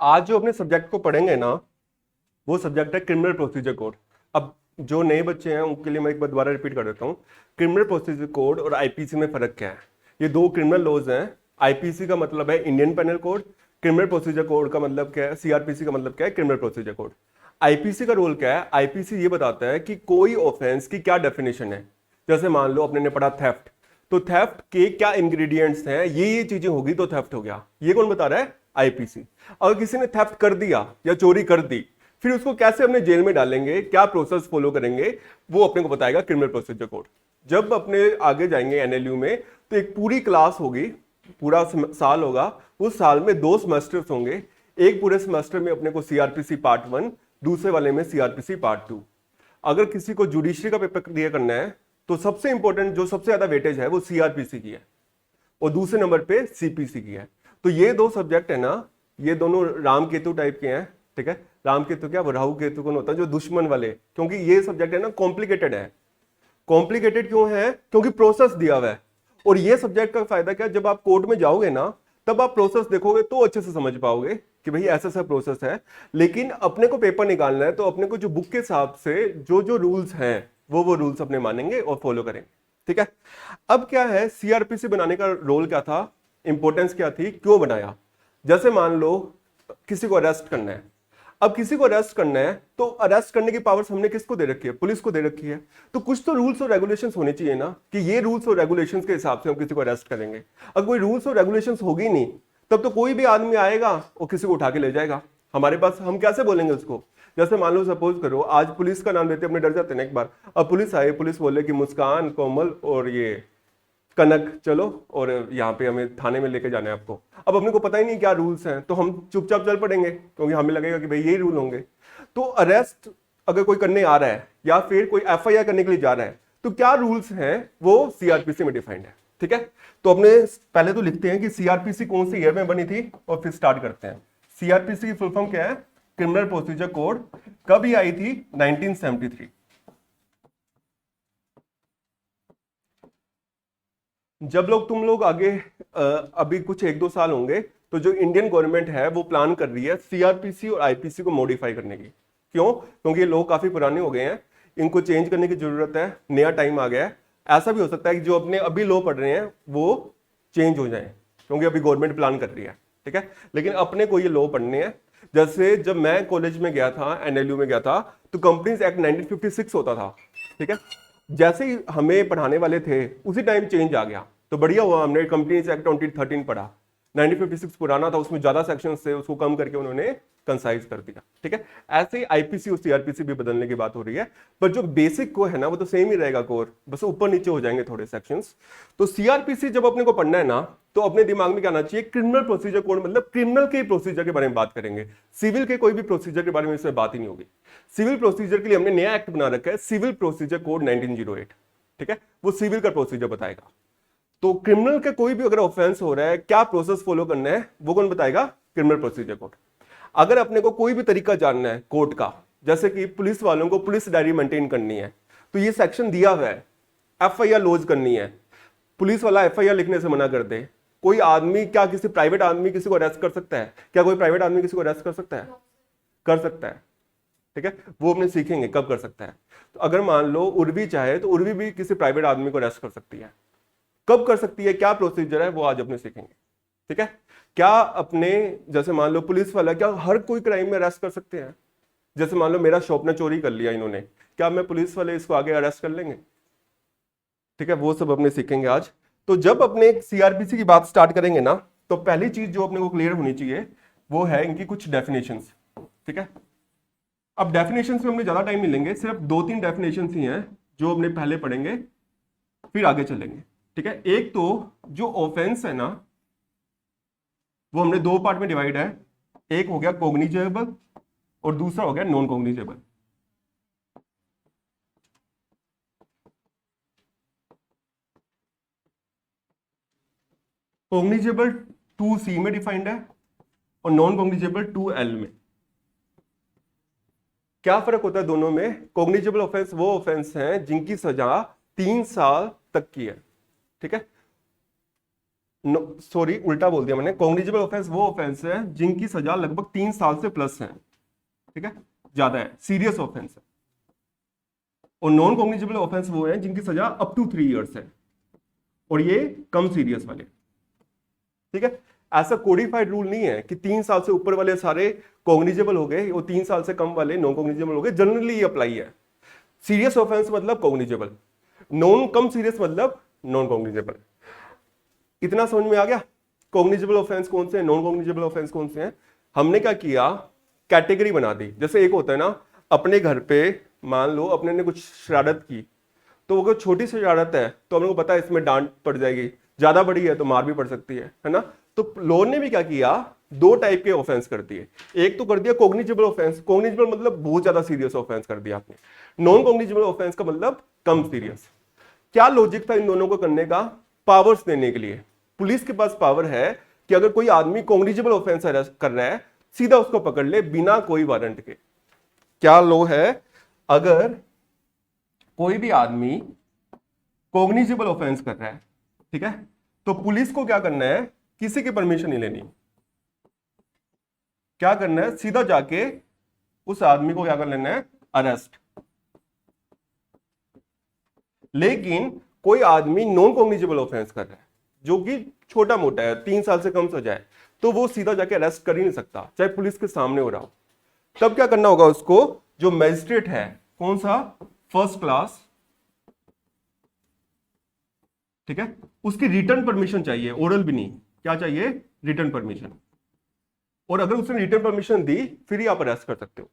आज जो अपने सब्जेक्ट को पढ़ेंगे ना, वो सब्जेक्ट है क्रिमिनल प्रोसीजर कोड। अब जो नए बच्चे हैं उनके लिए मैं एक बार दोबारा रिपीट कर देता हूँ। क्रिमिनल प्रोसीजर कोड और आईपीसी में फर्क क्या है? ये दो क्रिमिनल लॉज हैं। आईपीसी का मतलब है Indian penal code, criminal procedure code का मतलब क्या है, सीआरपीसी का मतलब क्या है, क्रिमिनल प्रोसीजर कोड। आईपीसी का रोल क्या है? आईपीसी ये बताता है कि कोई ऑफेंस की क्या डेफिनेशन है। जैसे मान लो अपने ने पढ़ा थेफ्ट, तो थेफ्ट के क्या इंग्रेडिएंट्स हैं, ये चीजें होगी तो थेफ्ट हो गया। ये कौन बता रहा है? आईपीसी। अगर किसी ने थेफ्ट कर दिया या चोरी कर दी, फिर उसको कैसे अपने जेल में डालेंगे, क्या प्रोसेस फॉलो करेंगे, वो अपने को बताएगा क्रिमिनल प्रोसीजर कोड। जब अपने आगे जाएंगे एनएलयू में, तो एक पूरी क्लास होगी, पूरा साल होगा। उस साल में 2 सेमेस्टर्स होंगे। एक पूरे सेमेस्टर में अपने को सीआरपीसी पार्ट 1, दूसरे वाले में सीआरपीसी पार्ट 2। अगर किसी को जुडिशरी का पेपर क्लियर करना है, तो सबसे इंपॉर्टेंट जो सबसे ज्यादा वेटेज है वो सीआरपीसी की है, और दूसरे नंबर पे सीपीसी की है। तो ये दो सब्जेक्ट है ना, ये दोनों राम केतु टाइप के हैं। ठीक है, राम केतु क्या, वो राहु केतु कौन होता है, जो दुश्मन वाले। क्योंकि ये सब्जेक्ट है ना कॉम्प्लिकेटेड है। कॉम्प्लिकेटेड क्यों है? क्योंकि प्रोसेस दिया हुआ है। और ये सब्जेक्ट का फायदा क्या, जब आप कोर्ट में जाओगे ना, तब आप प्रोसेस देखोगे तो अच्छे से समझ पाओगे कि भाई ऐसा ऐसा प्रोसेस है। लेकिन अपने को पेपर निकालना है, तो अपने को जो बुक के हिसाब से जो जो रूल्स हैं, वो रूल्स अपने मानेंगे और फॉलो करेंगे। ठीक है, अब क्या है, सीआरपीसी बनाने का रोल क्या था, इंपॉर्टेंस क्या थी, क्यों बनाया? जैसे मान लो किसी को अरेस्ट करना है। अब किसी को अरेस्ट करना है, तो अरेस्ट करने की पावर्स हमने किसको दे रखी है? पुलिस को दे रखी है। तो कुछ तो रूल्स और रेगुलेशंस होने चाहिए ना, कि ये रूल्स और रेगुलेशंस के हिसाब से हम किसी को अरेस्ट करेंगे। अगर कोई रूल्स और रेगुलेशंस होगी नहीं, तब तो कोई भी आदमी आएगा और किसी को उठा के ले जाएगा। हमारे पास हम कैसे बोलेंगे उसको? जैसे मान लो सपोज करो, आज पुलिस का नाम लेते अपने डर जाते हैं एक बार। अब पुलिस आए, पुलिस बोले कि मुस्कान, कोमल और ये कनक चलो, और यहाँ पे हमें थाने में लेके जाना है आपको। अब अपने को पता ही नहीं क्या रूल्स हैं, तो हम चुपचाप चल पड़ेंगे, क्योंकि हमें लगेगा कि भाई यही रूल होंगे। तो अरेस्ट अगर कोई करने आ रहा है, या फिर कोई एफआईआर करने के लिए जा रहा है, तो क्या रूल्स हैं, वो सीआरपीसी में डिफाइंड है। ठीक है, तो अपने पहले तो लिखते हैं कि सीआरपीसी कौन से ईयर में बनी थी, और फिर स्टार्ट करते हैं। सीआरपीसी की फुल फॉर्म क्या है? Criminal procedure code. कब ये आई थी? 1973। जब लोग तुम लोग आगे अभी कुछ 1-2 साल होंगे, तो जो इंडियन गवर्नमेंट है वो प्लान कर रही है सीआरपीसी और आईपीसी को मॉडिफाई करने की। क्यों? क्योंकि ये लोग काफी पुराने हो गए हैं, इनको चेंज करने की जरूरत है, नया टाइम आ गया है। ऐसा भी हो सकता है कि जो अपने अभी लॉ पढ़ रहे हैं वो चेंज हो जाए, क्योंकि अभी गवर्नमेंट प्लान कर रही है। ठीक है, लेकिन अपने को ये लॉ पढ़ने हैं। जैसे जब मैं कॉलेज में गया था, एनएलयू में गया था, तो कंपनीज एक्ट 1956 होता था। ठीक है, जैसे ही हमें पढ़ाने वाले थे उसी टाइम चेंज आ गया, तो बढ़िया हुआ हमने कंपनीज एक्ट 2013 पढ़ा। 1956 पुराना था, उसमें ज्यादा सेक्शन थे, उसको कम करके उन्होंने कंसाइज कर दिया। ठीक है, ऐसे ही आईपीसी और सीआरपीसी भी बदलने की बात हो रही है, पर जो बेसिक को है ना, वो तो सेम ही रहेगा कोर, बस ऊपर नीचे हो जाएंगे थोड़े सेक्शंस। तो सीआरपीसी जब अपने को पढ़ना है ना, तो अपने दिमाग में क्या आना चाहिए? क्रिमिनल प्रोसीजर कोड, मतलब क्रिमिनल के प्रोसीजर के बारे में बात करेंगे। सिविल के कोई भी प्रोसीजर के बारे में इसमें बात ही नहीं होगी। सिविल प्रोसीजर के लिए हमने नया एक्ट बना रखा है, सिविल प्रोसीजर कोड 1908। ठीक है, वो सिविल का प्रोसीजर बताएगा। तो क्रिमिनल का कोई भी अगर ऑफेंस हो रहा है, क्या प्रोसेस फॉलो करना है, वो कौन बताएगा? Criminal procedure code. अगर अपने को कोई भी तरीका जानना है कोर्ट का, जैसे कि पुलिस वालों को पुलिस डायरी मेंटेन करनी है, तो ये सेक्शन दिया हुआ है। एफआईआर लॉज करनी है, पुलिस वाला एफआईआर लिखने से मना कर दे। कोई आदमी, क्या किसी प्राइवेट आदमी किसी को अरेस्ट कर सकता है? क्या कोई प्राइवेट आदमी किसी को अरेस्ट कर सकता है? कर सकता है। ठीक है, वो अपने सीखेंगे कब कर सकता है। तो अगर मान लो उर्वी चाहे, तो उर्वी भी किसी प्राइवेट आदमी को अरेस्ट कर सकती है। कब कर सकती है, क्या प्रोसीजर है, वो आज अपने सीखेंगे। ठीक है, क्या अपने, जैसे मान लो पुलिस वाला, क्या हर कोई क्राइम में अरेस्ट कर सकते हैं? जैसे मान लो मेरा शॉप ने चोरी कर लिया इन्होंने, क्या मैं पुलिस वाले इसको आगे अरेस्ट कर लेंगे? ठीक है, वो सब अपने सीखेंगे आज। तो जब अपने सीआरपीसी की बात स्टार्ट करेंगे ना, तो पहली चीज जो अपने को क्लियर होनी चाहिए वो है इनकी कुछ डेफिनेशंस। ठीक है, अब डेफिनेशंस में हमने ज्यादा टाइम नहीं लेंगे, सिर्फ 2-3 डेफिनेशंस ही हैं जो हमने पहले पढ़ेंगे, फिर आगे चलेंगे। ठीक है, एक तो जो ऑफेंस है ना, वो हमने 2 पार्ट में डिवाइड है। एक हो गया कॉग्निजेबल और दूसरा हो गया नॉन कॉग्निजेबल। कॉग्निजेबल 2C में डिफाइंड है, और नॉन कॉग्निजेबल 2L में। क्या फर्क होता है दोनों में? कॉग्निजेबल ऑफेंस वो ऑफेंस हैं जिनकी सजा 3 साल तक की है। ठीक है, सॉरी उल्टा बोल दिया मैंने, कॉग्निजेबल ऑफेंस वो ऑफेंस है जिनकी सजा लगभग 3 साल से प्लस है, ठीक है, ज्यादा है, सीरियस ऑफेंस है। और नॉन कॉग्निजेबल ऑफेंस वो है जिनकी सजा अप टू 3 इयर्स है, और ये कम सीरियस वाले, ठीक है। ऐसा कोडिफाइड रूल नहीं है कि 3 साल से ऊपर वाले सारे कॉग्निजेबल हो गए और 3 साल से कम वाले नॉन कॉग्निजेबल हो गए, जनरली ये अप्लाई है। सीरियस ऑफेंस मतलब कॉग्निजेबल, नॉन कम सीरियस मतलब नॉन कॉग्निजेबल। इतना समझ में आ गया? कॉग्निजेबल ऑफेंस कौन से हैं, नॉन कॉग्निजेबल ऑफेंस कौन से हैं। हमने क्या किया, कैटेगरी बना दी। जैसे एक होता है ना, अपने घर पे मान लो अपने ने कुछ शरारत की, तो अगर छोटी सी शरारत है तो हमको पता है इसमें डांट पड़ जाएगी, ज्यादा बड़ी है तो मार भी पड़ सकती है ना। तो लॉ ने भी क्या किया, दो टाइप के ऑफेंस कर दिए। एक तो कर दिया कॉग्निजेबल ऑफेंस, कॉग्निजेबल मतलब बहुत ज्यादा सीरियस ऑफेंस कर दिया आपने। नॉन कॉग्निजेबल ऑफेंस का मतलब कम सीरियस। क्या लॉजिक था इन दोनों को करने का, पावर्स देने के लिए। पुलिस के पास पावर है कि अगर कोई आदमी कॉग्निजेबल ऑफेंस कर रहा है, सीधा उसको पकड़ ले बिना कोई वारंट के। क्या लॉ है, अगर कोई भी आदमी कॉग्निजेबल ऑफेंस कर रहा है, ठीक है, तो पुलिस को क्या करना है, किसी की परमिशन नहीं लेनी। क्या करना है, सीधा जाके उस आदमी को क्या कर लेना है, अरेस्ट। लेकिन कोई आदमी नॉन कॉग्निजेबल ऑफेंस कर रहा है जो कि छोटा मोटा है, 3 साल से कम सजा है, तो वो सीधा जाके अरेस्ट कर ही नहीं सकता, चाहे पुलिस के सामने हो रहा हो। तब क्या करना होगा उसको, जो मैजिस्ट्रेट है, कौन सा, फर्स्ट क्लास, ठीक है, उसकी रिटर्न परमिशन चाहिए, ओरल भी नहीं, क्या चाहिए, रिटर्न परमिशन। और अगर उसने रिटर्न परमिशन दी फिर ही आप अरेस्ट कर सकते हो।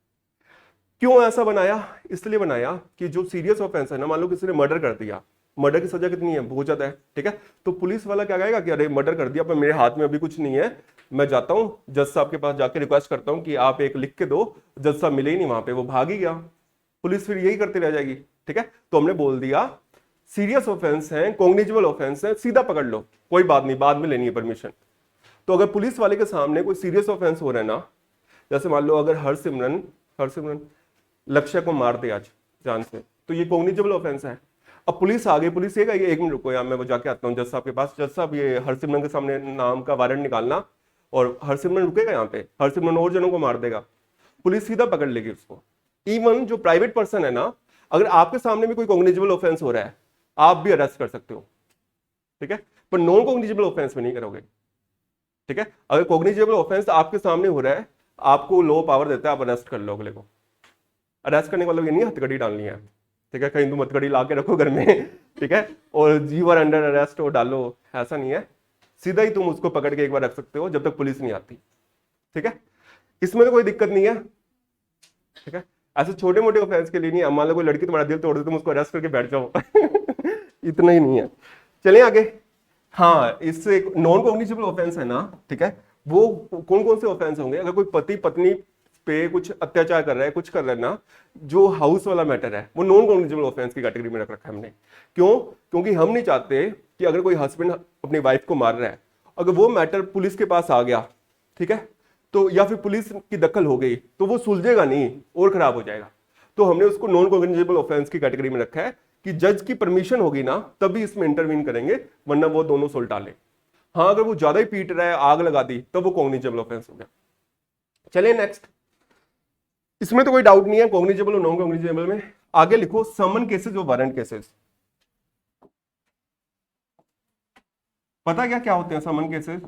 क्यों ऐसा बनाया, इसलिए बनाया कि जो सीरियस ऑफेंस है ना, मान लो किसी ने मर्डर कर दिया, मर्डर की सजा कितनी है, बहुत ज्यादा है, ठीक है, तो पुलिस वाला क्या कहेगा कि अरे मर्डर कर दिया पर मेरे हाथ में अभी कुछ नहीं है, मैं जाता हूं जज साहब के पास जाके रिक्वेस्ट करता हूं कि आप एक लिख के दो, जज साहब मिले ही नहीं वहां पे, वो भाग ही गया, पुलिस फिर यही करती रह जाएगी, ठीक है। तो हमने बोल दिया सीरियस ऑफेंस है, कॉग्निजेबल ऑफेंस है, सीधा पकड़ लो, कोई बात नहीं, बाद में लेनी है परमिशन। तो अगर पुलिस वाले के सामने कोई सीरियस ऑफेंस हो रहा है ना, जैसे मान लो अगर हरसिमरन लक्ष्य को मार दे आज जान से, तो ये कॉग्निजेबल ऑफेंस है। अब पुलिस आ गई, पुलिस ये कहेगी 1 मिनट रुको यार, मैं वो जाके आता हूँ जज साहब के पास, जज साहब ये हरसिमरन के सामने नाम का वारंट निकालना, और हरसिमरन रुकेगा यहाँ पे, हरसिमरन और जनों को मार देगा, पुलिस सीधा पकड़ लेगी उसको। इवन जो प्राइवेट पर्सन है ना, अगर आपके सामने भी कोई कॉग्निजेबल ऑफेंस हो रहा है, आप भी अरेस्ट कर सकते हो, ठीक है, पर नॉन कॉग्निजेबल ऑफेंस में नहीं करोगे, ठीक है। अगर कॉग्निजेबल ऑफेंस आपके सामने हो रहा है, आपको लॉ पावर देता है, आप अरेस्ट कर लो अगले को। अरेस्ट करने का मतलब ये नहीं हथकड़ी डालनी है, ठीक है, कहीं तुम हथकड़ी ला के रखो घर में, ठीक है, और यू आर अंडर अरेस्ट और डालो, ऐसा नहीं है, सीधा ही तुम उसको पकड़ के एक बार रख सकते हो जब तक पुलिस नहीं आती, ठीक है, इसमें तो कोई दिक्कत नहीं है, ठीक है। ऐसे छोटे मोटे ऑफेंस के लिए नहीं है, मान लो कोई लड़की तुम्हारा दिल तोड़ दे, तुम उसको अरेस्ट करके बैठ जाओ इतना ही नहीं है। चलिए आगे। हाँ, इससे नॉन कॉग्निजेबल ऑफेंस है ना, ठीक है, वो कौन कौन से ऑफेंस होंगे, अगर कोई पति पत्नी पे कुछ अत्याचार कर रहा है, कुछ कर रहा है ना, जो हाउस वाला मैटर है, वो नॉन कॉग्निजेबल ऑफेंस की कैटेगरी में रख रखा है हमने। क्यों, क्योंकि हम नहीं चाहते कि अगर कोई हस्बैंड अपनी वाइफ को मार रहा है, अगर वो मैटर पुलिस के पास आ गया, ठीक है, तो या फिर पुलिस की दखल हो गई, तो वो सुलझेगा नहीं और खराब हो जाएगा। तो हमने उसको नॉन कॉग्निजेबल ऑफेंस की कैटेगरी में रखा है कि जज की परमिशन होगी ना तभी इसमें इंटरवीन करेंगे, वरना वो दोनों सुलटा ले। हाँ, अगर वो ज्यादा ही पीट रहा है, आग लगा दी, तब वो कॉग्निजेबल ऑफेंस हो गया। चलिए नेक्स्ट। इसमें तो कोई डाउट नहीं है कॉग्निजेबल और नॉन कॉग्निजेबल में। आगे लिखो समन केसेस और वारंट केसेस। पता क्या क्या होते हैं समन केसेस?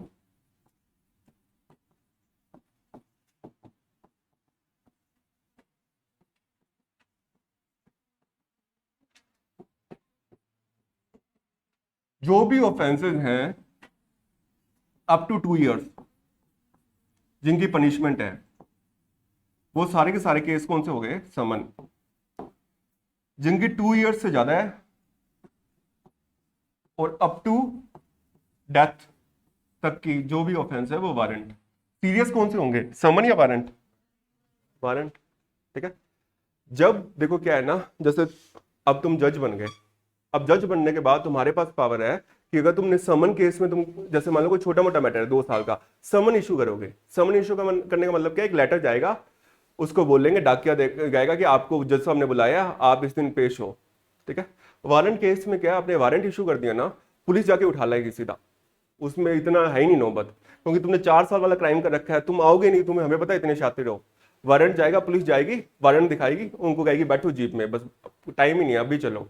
जो भी ऑफेंसेस हैं अप टू 2 इयर्स जिनकी पनिशमेंट है, वो सारे के सारे केस कौन से हो गए, समन। जिनकी 2 इयर्स से ज्यादा है और अप टू डेथ तक की जो भी ऑफेंस है वो वारंट। सीरियस कौन से होंगे, समन या वारंट? वारंट, ठीक है। जब देखो क्या है ना, जैसे अब तुम जज बन गए, अब जज बनने के बाद तुम्हारे पास पावर है कि अगर तुमने समन केस में, तुम जैसे मान लो कोई छोटा मोटा मैटर है 2 साल का, समन इशू करोगे। समन इशू करने का मतलब क्या है, एक लेटर जाएगा, उसको बोलेंगे, डाकिया जाएगा कि आपको जज साहब ने बुलाया, आप इस दिन पेश हो, ठीक है। वारंट केस में क्या है, आपने वारंट इशू कर दिया ना, पुलिस जाके उठा लाएगी सीधा, उसमें इतना है ही नहीं नौबत, क्योंकि तुमने 4 साल वाला क्राइम कर रखा है, तुम आओगे नहीं, तुम्हें हमें पता है इतने शातिर हो। वारंट जाएगा, पुलिस जाएगी, वारंट दिखाएगी, उनको कहेगी बैठो जीप में, बस टाइम ही नहीं है अभी चलो,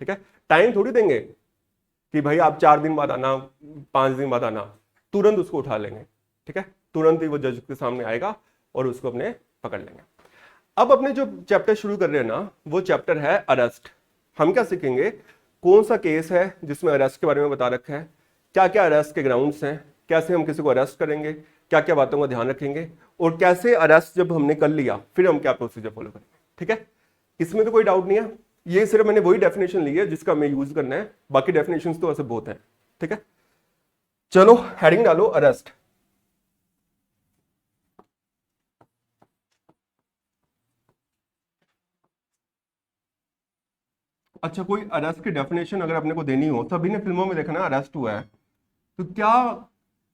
ठीक है। टाइम थोड़ी देंगे कि भाई आप 4 दिन बाद आना, 5 दिन बाद आना, तुरंत उसको उठा लेंगे, ठीक है। तुरंत ही वो जज के सामने आएगा और उसको अपने पकड़ लेंगे। अब अपने जो चैप्टर शुरू कर रहे हैं ना, वो चैप्टर है अरेस्ट। हम क्या सीखेंगे, कौन सा केस है जिसमें अरेस्ट के बारे में बता रखा है, क्या क्या अरेस्ट के ग्राउंड्स हैं, कैसे हम किसी को अरेस्ट करेंगे, क्या क्या बातों का ध्यान रखेंगे, और कैसे अरेस्ट जब हमने कर लिया फिर हम क्या प्रोसीजर फॉलो करेंगे, ठीक है। इसमें तो कोई डाउट नहीं है, ये सिर्फ मैंने वही डेफिनेशन ली है जिसका मैं यूज करना है, बाकी डेफिनेशंस तो ऐसे बहुत हैं, ठीक है। चलो हेडिंग डालो अरेस्ट। अच्छा, कोई अरेस्ट की डेफिनेशन अगर अपने को देनी हो, सभी ने फिल्मों में देखा ना अरेस्ट हुआ है, तो क्या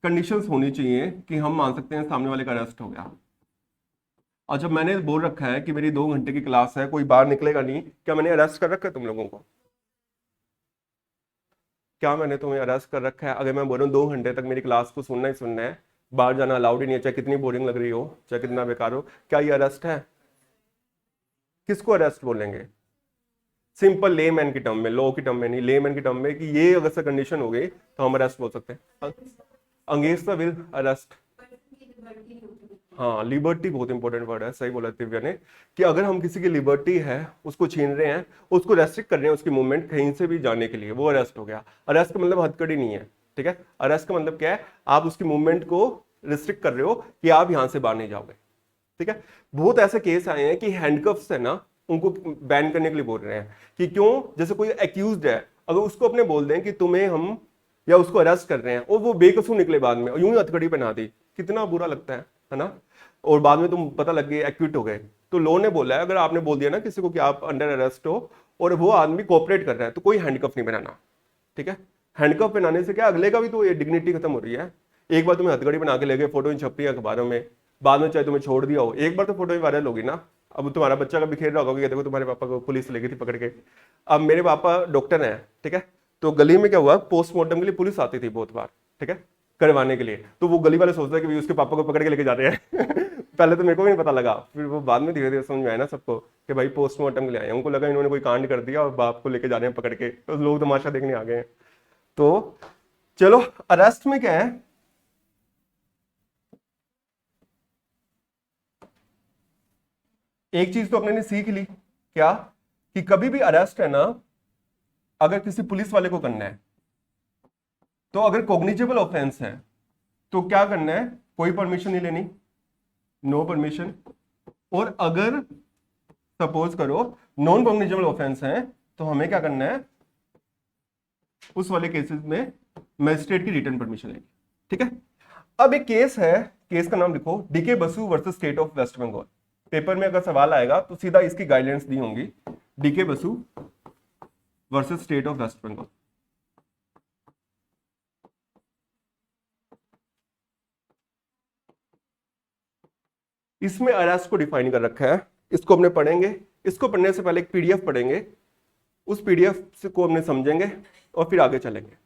कंडीशंस होनी चाहिए कि हम मान सकते हैं सामने वाले का अरेस्ट हो गया। अच्छा, मैंने बोल रखा है कि मेरी 2 घंटे की क्लास है, कोई बाहर निकलेगा नहीं, क्या मैंने अरेस्ट कर रखा है तुम लोगों को? क्या मैंने तुम्हें अरेस्ट कर रखा है? अगर मैं बोल रहा हूँ 2 घंटे तक मेरी क्लास को सुनना ही सुनना है, बाहर जाना अलाउड ही नहीं है, चाहे कितनी बोरिंग लग रही हो, चाहे कितना बेकार हो, क्या ये अरेस्ट है? किसको अरेस्ट बोलेंगे? सिंपल लेमैन की टर्म में, लॉ की टर्म में नहीं, लेमैन की टर्म में, कि ये अगर से कंडीशन हो गई तो हम अरेस्ट बोल सकते हैं। Against the will arrest. हाँ, लिबर्टी बहुत इंपॉर्टेंट वर्ड है, सही बोला दिव्या ने, कि अगर हम किसी की लिबर्टी है उसको छीन रहे हैं, उसको रेस्ट्रिक्ट कर रहे हैं, उसकी मूवमेंट कहीं से भी जाने के लिए, वो अरेस्ट हो गया। अरेस्ट का मतलब हथकड़ी नहीं है, ठीक है। अरेस्ट का मतलब क्या है, आप उसकी मूवमेंट को रिस्ट्रिक्ट कर रहे हो कि आप यहां से बाहर नहीं जाओगे, ठीक है। बहुत ऐसे केस आए हैं कि हैंडकफ्स है ना, उनको बैन करने के लिए बोल रहे हैं, कि क्यों, जैसे कोई एक्यूज्ड है, अगर उसको अपने बोल दें कि तुम्हें हम या उसको अरेस्ट कर रहे हैं और वो बेकसूर निकले बाद में, यूं ही हथकड़ी पहना दी, कितना बुरा लगता है ना। और बाद में तुम पता लग गए एक्विट हो गए, तो लॉ ने बोला है अगर आपने बोल दिया ना किसी को कि आप अंडर अरेस्ट हो और वो आदमी कोऑपरेट कर रहा है, तो कोई हैंडकफ नहीं पहनाना, ठीक है। हैंडकफ पहनाने से क्या, अगले का भी तो ये डिग्निटी खत्म हो रही है। एक बार तुम्हें हथकड़ी बना के ले गए, फोटो छप रही है अखबारों में, बाद में चाहे तुम्हें छोड़ दिया हो, एक बार तो फोटो ही वायरल होगी ना। अब तुम्हारा बच्चा का बिखेर रहा होगा कि देखो तुम्हारे पापा को पुलिस ले गई थी पकड़ के। अब मेरे पापा डॉक्टर हैं, ठीक है, तो गली में क्या हुआ, पोस्टमार्टम के लिए पुलिस आती थी बहुत बार, ठीक है, करवाने के लिए, तो वो गली वाले सोचते हैं कि उसके पापा को पकड़ के लेके जा रहे हैं पहले तो मेरे को भी नहीं पता लगा, फिर वो बाद में धीरे धीरे समझ में आया ना सबको कि भाई पोस्टमार्टम के लिए आए, उनको लगा इन्होंने कोई कांड कर दिया और बाप को लेके जा रहे हैं पकड़ के, तो लोग तमाशा देखने आ गए हैं। तो चलो, अरेस्ट में क्या है, एक चीज तो अपने ने सीख ली, क्या, कि कभी भी अरेस्ट है ना, अगर किसी पुलिस वाले को करना है, तो अगर कॉग्निजेबल ऑफेंस है तो क्या करना है, कोई परमिशन नहीं लेनी, नो परमिशन। और अगर सपोज करो नॉन कॉग्निजेबल ऑफेंस है, तो हमें क्या करना है, उस वाले केसेस में मजिस्ट्रेट की रिटर्न परमिशन लेनी, ठीक है। अब एक केस है, केस का नाम लिखो, DK Basu versus state of waste Bengal. Paper में अगर सवाल आएगा तो सीधा इसकी गाइडलाइंस दी होंगी, DK Basu versus state of waste Bengal. इसमें अरेस्ट को डिफाइन कर रखा है, इसको हमने पढ़ेंगे। इसको पढ़ने से पहले एक पीडीएफ पढ़ेंगे, उस पीडीएफ को हमने समझेंगे और फिर आगे चलेंगे।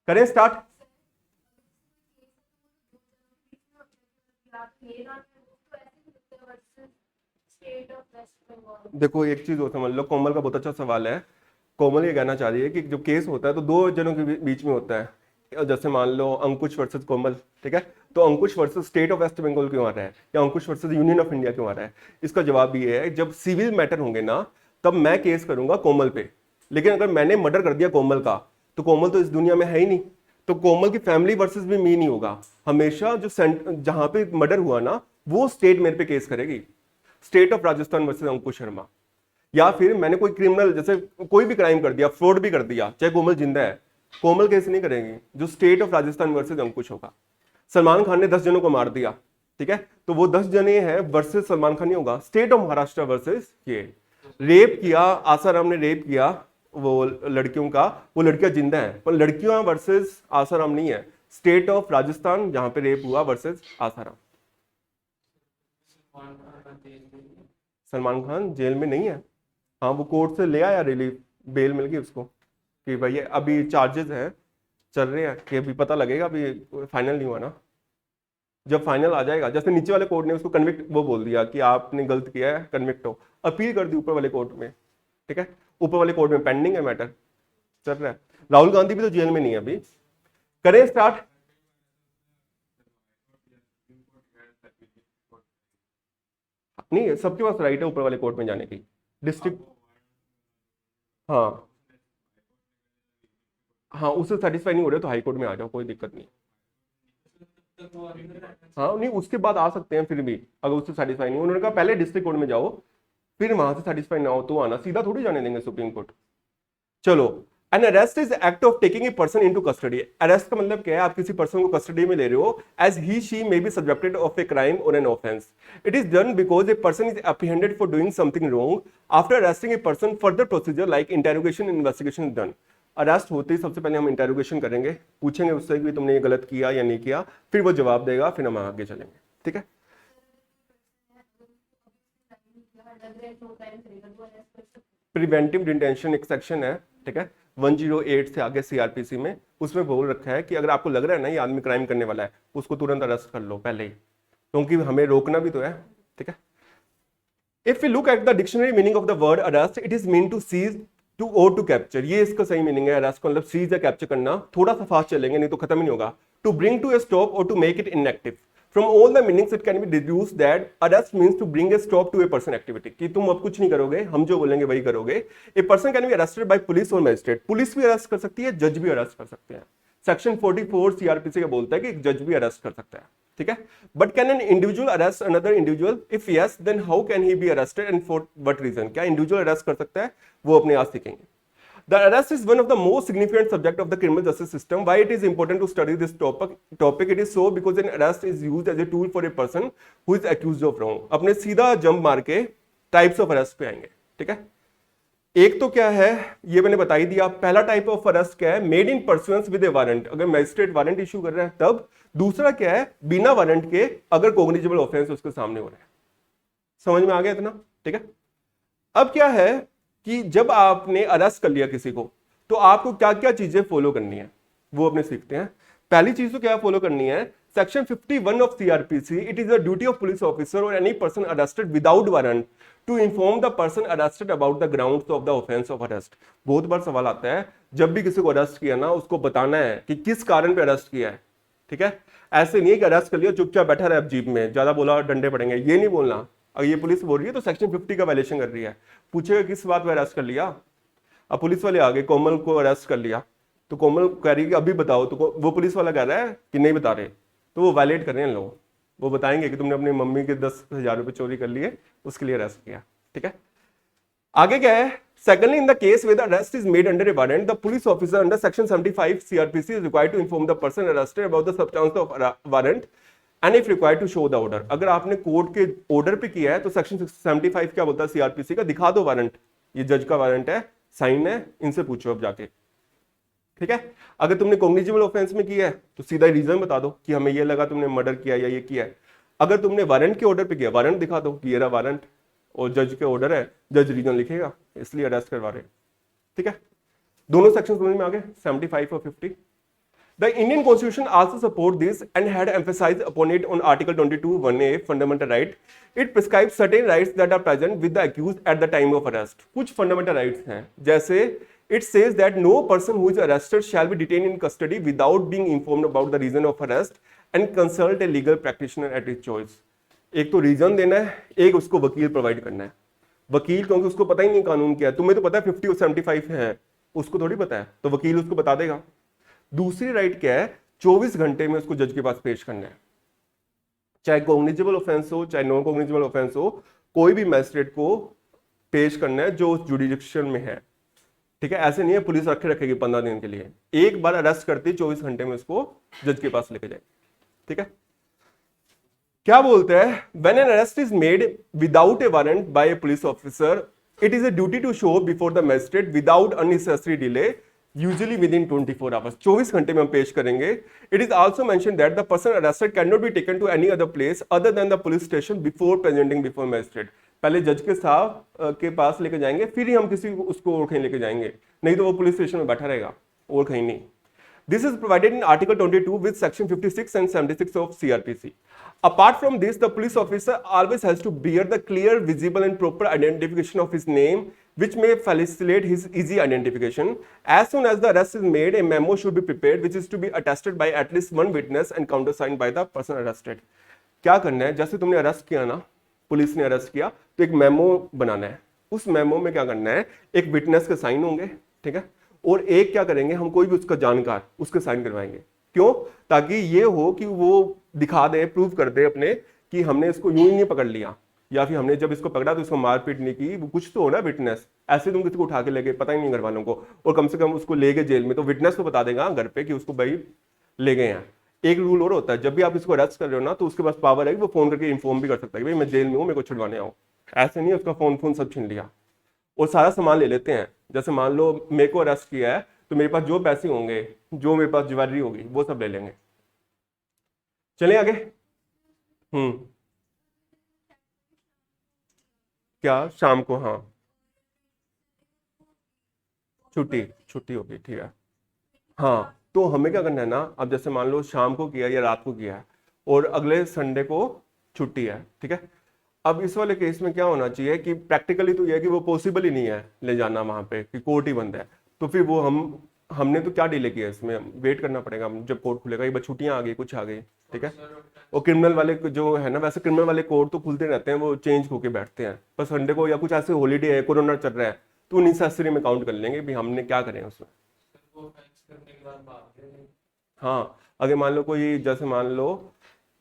करें स्टार्ट। देखो एक चीज और समझ लो, कोमल का बहुत अच्छा सवाल है। कोमल ये कहना चाह रही है कि जो केस होता है तो दो जनों के बीच में होता है, जैसे मान लो अंकुश वर्सेस कोमल, ठीक है, तो Ankush versus state of waste Bengal क्यों आ रहा है, या Ankush versus union of India क्यों आ रहा है? इसका जवाब ये है, जब सिविल मैटर होंगे ना, तब मैं केस करूंगा कोमल पे, लेकिन अगर मैंने मर्डर कर दिया कोमल का, तो कोमल तो इस दुनिया में है ही नहीं, तो कोमल की फैमिली वर्सेस भी मी नहीं होगा। हमेशा जो जहां पे मर्डर हुआ ना, वो स्टेट मेरे पे केस करेगी, स्टेट ऑफ राजस्थान वर्सेस अंकुश शर्मा। या फिर मैंने कोई क्रिमिनल, जैसे कोई भी क्राइम कर दिया, फ्रॉड भी कर दिया, चाहे कोमल जिंदा है, कोमल केस नहीं करेगी, जो स्टेट ऑफ राजस्थान वर्सेस अंकुश होगा। सलमान खान ने 10 जनों को मार दिया, ठीक है, तो वो 10 जने हैं वर्सेस सलमान खान नहीं होगा, स्टेट ऑफ महाराष्ट्र वर्सेस ये। रेप किया, आसाराम ने रेप किया वो लड़कियों का, वो लड़कियां जिंदा हैं, पर लड़कियां वर्सेस आसाराम नहीं है, स्टेट ऑफ राजस्थान जहां पे रेप हुआ वर्सेस आसाराम। सलमान खान जेल में नहीं है। हाँ, वो कोर्ट से ले आया रिलीफ, बेल मिल गई उसको कि भाई अभी चार्जेस हैं चल रहे हैं, कि अभी पता लगेगा, अभी फाइनल नहीं हुआ ना। जब फाइनल आ जाएगा, जैसे नीचे वाले कोर्ट ने उसको कन्विक्ट वो बोल दिया कि आपने गलत किया है, कन्विक्ट हो, अपील कर दी ऊपर वाले कोर्ट में, ठीक है, ऊपर वाले कोर्ट में पेंडिंग है मैटर, चल रहा है। राहुल गांधी भी तो जेल में नहीं है अभी। करें स्टार्ट। नहीं, सबके पास राइट है ऊपर वाले कोर्ट में जाने की, डिस्ट्रिक्ट। हाँ हाँ, उससे सेटिस्फाई नहीं हो रहे तो हाई कोर्ट में आ जाओ, कोई दिक्कत नहीं। हाँ नहीं, उसके बाद आ सकते हैं फिर भी, अगर उससे सेटिस्फाई नहीं, उन्होंने कहा पहले डिस्ट्रिक्ट कोर्ट में जाओ, फिर वहां से सेटिस्फाई ना हो तो आना, सीधा थोड़ी जाने देंगे सुप्रीम कोर्ट। चलो, an arrest is act of taking a person into custody. Arrest का मतलब क्या है, आप किसी पर्सन को कस्टडी में ले रहे हो as he she may be subjected of a crime or an offence. It is done because a person is apprehended for doing something wrong. After arresting a person further procedure like interrogation investigation is done. Arrest होते ही सबसे पहले हम interrogation करेंगे, पूछेंगे उससे कि तुमने ये गलत किया या नहीं किया, फिर वो जवाब देगा, फिर हम आगे चलेंगे, ठीक है। प्रिवेंटिव डिटेंशन एक सेक्शन है, ठीक है, 108 से आगे सीआरपीसी में, उसमें बोल रखा है कि अगर आपको लग रहा है ना ये आदमी क्राइम करने वाला है, उसको तुरंत अरेस्ट कर लो पहले ही, क्योंकि हमें रोकना भी तो है, ठीक है। If you look at the dictionary meaning of the word arrest, it is mean to seize to or to capture. ये इसका सही मीनिंग है अरेस्ट का, मतलब सीज या कैप्चर करना। थोड़ा सा फास्ट चलेंगे नहीं तो खत्म ही नहीं होगा। To bring to a stop और to make it inactive. From all the meanings it can be deduced that arrest means to bring a stop to a person activity, कि तुम अब कुछ नहीं करोगे, हम जो बोलेंगे वही करोगे। A person can be arrested by police or magistrate। Police भी अरेस्ट कर सकती है, जज भी अरेस्ट कर सकते हैं। सेक्शन 44 सीआरपीसी का बोलता है कि जज भी अरेस्ट कर सकता है, ठीक है। But can an individual arrest another individual? If yes, then how can he be arrested and for what reason? क्या इंडिविजुअल अरेस्ट कर सकता है? वो अपने आप सीखेंगे। The arrest is one of the most significant subject of the criminal justice system. Why it is important to study this topic? It is so because an arrest is used as a tool for a person who is accused of wrong. अपने सीधा jump मार के types of arrest पे आएंगे, ठीक है। एक तो क्या है, ये मैंने बता ही दिया। पहला टाइप ऑफ अरेस्ट क्या है, made in pursuance with A warrant, अगर मैजिस्ट्रेट वारंट इशू कर रहा है तब। दूसरा क्या है, बिना वारंट के, अगर कोग्निजेबल ऑफेंस उसके सामने हो रहा है। समझ में आ गया इतना, ठीक है। अब क्या है कि जब आपने अरेस्ट कर लिया किसी को, तो आपको क्या क्या चीजें फॉलो करनी है वो अपने सीखते हैं। पहली चीज तो क्या फॉलो करनी है, section 51 of CRPC, it is the duty of police officer or any person arrested without warrant to inform the person arrested about the grounds of the offence of arrest. बहुत बार सवाल आता है, जब भी किसी को अरेस्ट किया ना, उसको बताना है कि किस कारण पे अरेस्ट किया है, ठीक है। ऐसे नहीं है कि अरेस्ट कर लिया चुपचाप बैठा रहे, अब जीप में ज्यादा बोला डंडे पड़ेंगे, ये नहीं बोलना। अगर ये पुलिस बोल रही है तो सेक्शन 50 का वायलेशन कर रही है। पूछेगा किस बात पर अरेस्ट कर लिया, अब पुलिस वाले आ गए, कोमल को अरेस्ट कर लिया, तो कोमल कह रही है कि अभी बताओ, तो वो पुलिस वाला कह रहा है कि नहीं बता रहे, तो वो वायलेट कर रहे हैं लोग। वो बताएंगे कि तुमने अपनी मम्मी के 10,000 रुपए चोरी कर लिए, उसके लिए अरेस्ट किया, ठीक है। आगे क्या है, secondly in the case where the arrest is made under a warrant, the police officer under section 75 CrPC is required to inform the person arrested about the substance of warrant and if required to show the order. अगर आपने court के order पे किया है तो section 75 क्या बोलता है सीआरपीसी का, दिखा दो वारंट, ये जज का वारंट है, साइन है, इनसे पूछो अब जाके, ठीक है। अगर तुमने कॉग्निजेबल ऑफेंस में किया है तो सीधा रीजन बता दो कि हमें ये लगा तुमने मर्डर किया या ये किया है। अगर तुमने वारंट के ऑर्डर पे किया, वारंट दिखा दो कि ये रहा वारंट और जज के ऑर्डर है, जज रीजन लिखेगा, इसलिए अरेस्ट करवा रहे, ठीक है। दोनों सेक्शन समझ में आ गए, 75 और 50। The Indian Constitution also support this and had emphasized upon it on Article 22(1)(a) fundamental right. It prescribes certain rights that are present with the accused at the time of arrest. कुछ fundamental rights हैं, जैसे it says that no person who is arrested shall be detained in custody without being informed about the reason of arrest and consult a legal practitioner at his choice. एक तो reason देना है, एक उसको वकील provide करना है। वकील क्योंकि उसको पता ही नहीं कानून क्या है, तुम्हें तो पता है 50 और 75 है, उसको थोड़ी पता है, तो वकील उसको बता देगा। दूसरी राइट क्या है, 24 घंटे में उसको जज के पास पेश करना है, चाहे कॉग्निजेबल ऑफेंस हो चाहे नॉन कॉग्निजेबल ऑफेंस हो, कोई भी मैजिस्ट्रेट को पेश करना है जो उस जुडिक्शन में है, ठीक है। ऐसे नहीं है पुलिस रखे रखेगी 15 दिन के लिए, एक बार अरेस्ट करती 24 घंटे में उसको जज के पास लेके जाए, ठीक है। क्या बोलते हैं, when an arrest is made without a warrant by a police officer, it is a duty to show before the magistrate without unnecessary delay usually within 24 hours, 24 घंटे में हम पेश करेंगे। It is also mention that the person arrested can not be taken to any other place other than the police station before presenting before magistrate. पहले जज के साहब के पास लेके जाएंगे, फिर ही हम किसी उसको और कहीं लेके जाएंगे, नहीं तो वो पुलिस स्टेशन में बैठा रहेगा और कहीं नहीं। This is provided in Article 22 with Section 56 and 76 of CRPC. Apart from this, the police officer always has to bear the clear, visible, and proper identification of his name, which may facilitate his easy identification. As soon as the arrest is made, a memo should be prepared, which is to be attested by at least one witness and countersigned by the person arrested. क्या करना है, जैसे तुमने arrest किया ना, police ने arrest किया, तो एक मेमो बनाना है। उस मेमो में क्या करना है, एक विटनेस के साइन होंगे, ठीक है, और एक क्या करेंगे, हम कोई भी उसका जानकार उसके साइन करवाएंगे। क्यों? ताकि ये हो कि वो दिखा दे, प्रूव कर दे अपने कि हमने इसको यूं ही नहीं पकड़ लिया, या फिर हमने जब इसको पकड़ा तो इसको मारपीट नहीं की, वो कुछ तो हो ना विटनेस। ऐसे तुम किसी को उठा के ले गए, पता ही नहीं घर वालों को, और कम से कम उसको ले गए जेल में, तो विटनेस तो बता देगा घर पे कि उसको भाई ले गए हैं। एक रूल और होता है, जब भी आप इसको अरेस्ट कर रहे हो ना, तो उसके पास पावर है कि वो फोन करके इन्फॉर्म भी कर सकता है कि भाई मैं जेल में हूँ, मेरे को छुड़वाने आओ। ऐसे नहीं उसका फोन सब छीन लिया और सारा सामान ले लेते हैं। जैसे मान लो मेरे को अरेस्ट किया है, तो मेरे पास जो पैसे होंगे, जो मेरे पास ज्वेलरी होगी, वो सब ले लेंगे। चलें आगे। क्या शाम को? हाँ, छुट्टी होगी, ठीक है। हाँ, तो हमें क्या करना है ना, अब जैसे मान लो शाम को किया या रात को किया है और अगले संडे को छुट्टी है, ठीक है। अब इस वाले केस में क्या होना चाहिए कि प्रैक्टिकली तो यह है कि वो पॉसिबल ही नहीं है ले जाना वहां पे, कि कोर्ट ही बंद है। तो फिर वो हमने तो क्या डिले किया, इसमें वेट करना पड़ेगा जब कोर्ट खुलेगा। ये बस छुट्टियां आ गई, कुछ आ गई, ठीक है। और क्रिमिनल वाले जो है ना, वैसे क्रिमिनल वाले कोर्ट तो खुलते रहते हैं, वो चेंज होके बैठते हैं। पर संडे को या कुछ ऐसे हॉलीडे है, कोरोना चल रहा है, तो नेसेसरी में काउंट कर लेंगे भी हमने क्या करें उसमें। हाँ, अगर मान लो कोई, जैसे मान लो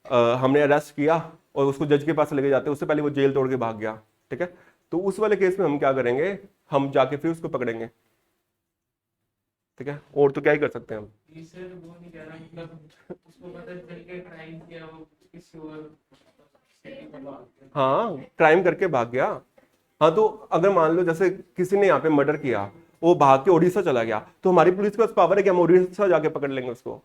हमने अरेस्ट किया और उसको जज के पास लेके जाते, उससे पहले वो जेल तोड़ के भाग गया, ठीक है, तो उस वाले केस में हम क्या करेंगे, हम जाके फिर उसको पकड़ेंगे, ठीक है। और तो क्या ही कर सकते हैं हम। हाँ, क्राइम करके भाग गया। हाँ, तो अगर मान लो जैसे किसी ने यहाँ पे मर्डर किया, वो भाग के उड़ीसा चला गया, तो हमारी पुलिस के पास पावर है कि हम उड़ीसा जाके पकड़ लेंगे उसको,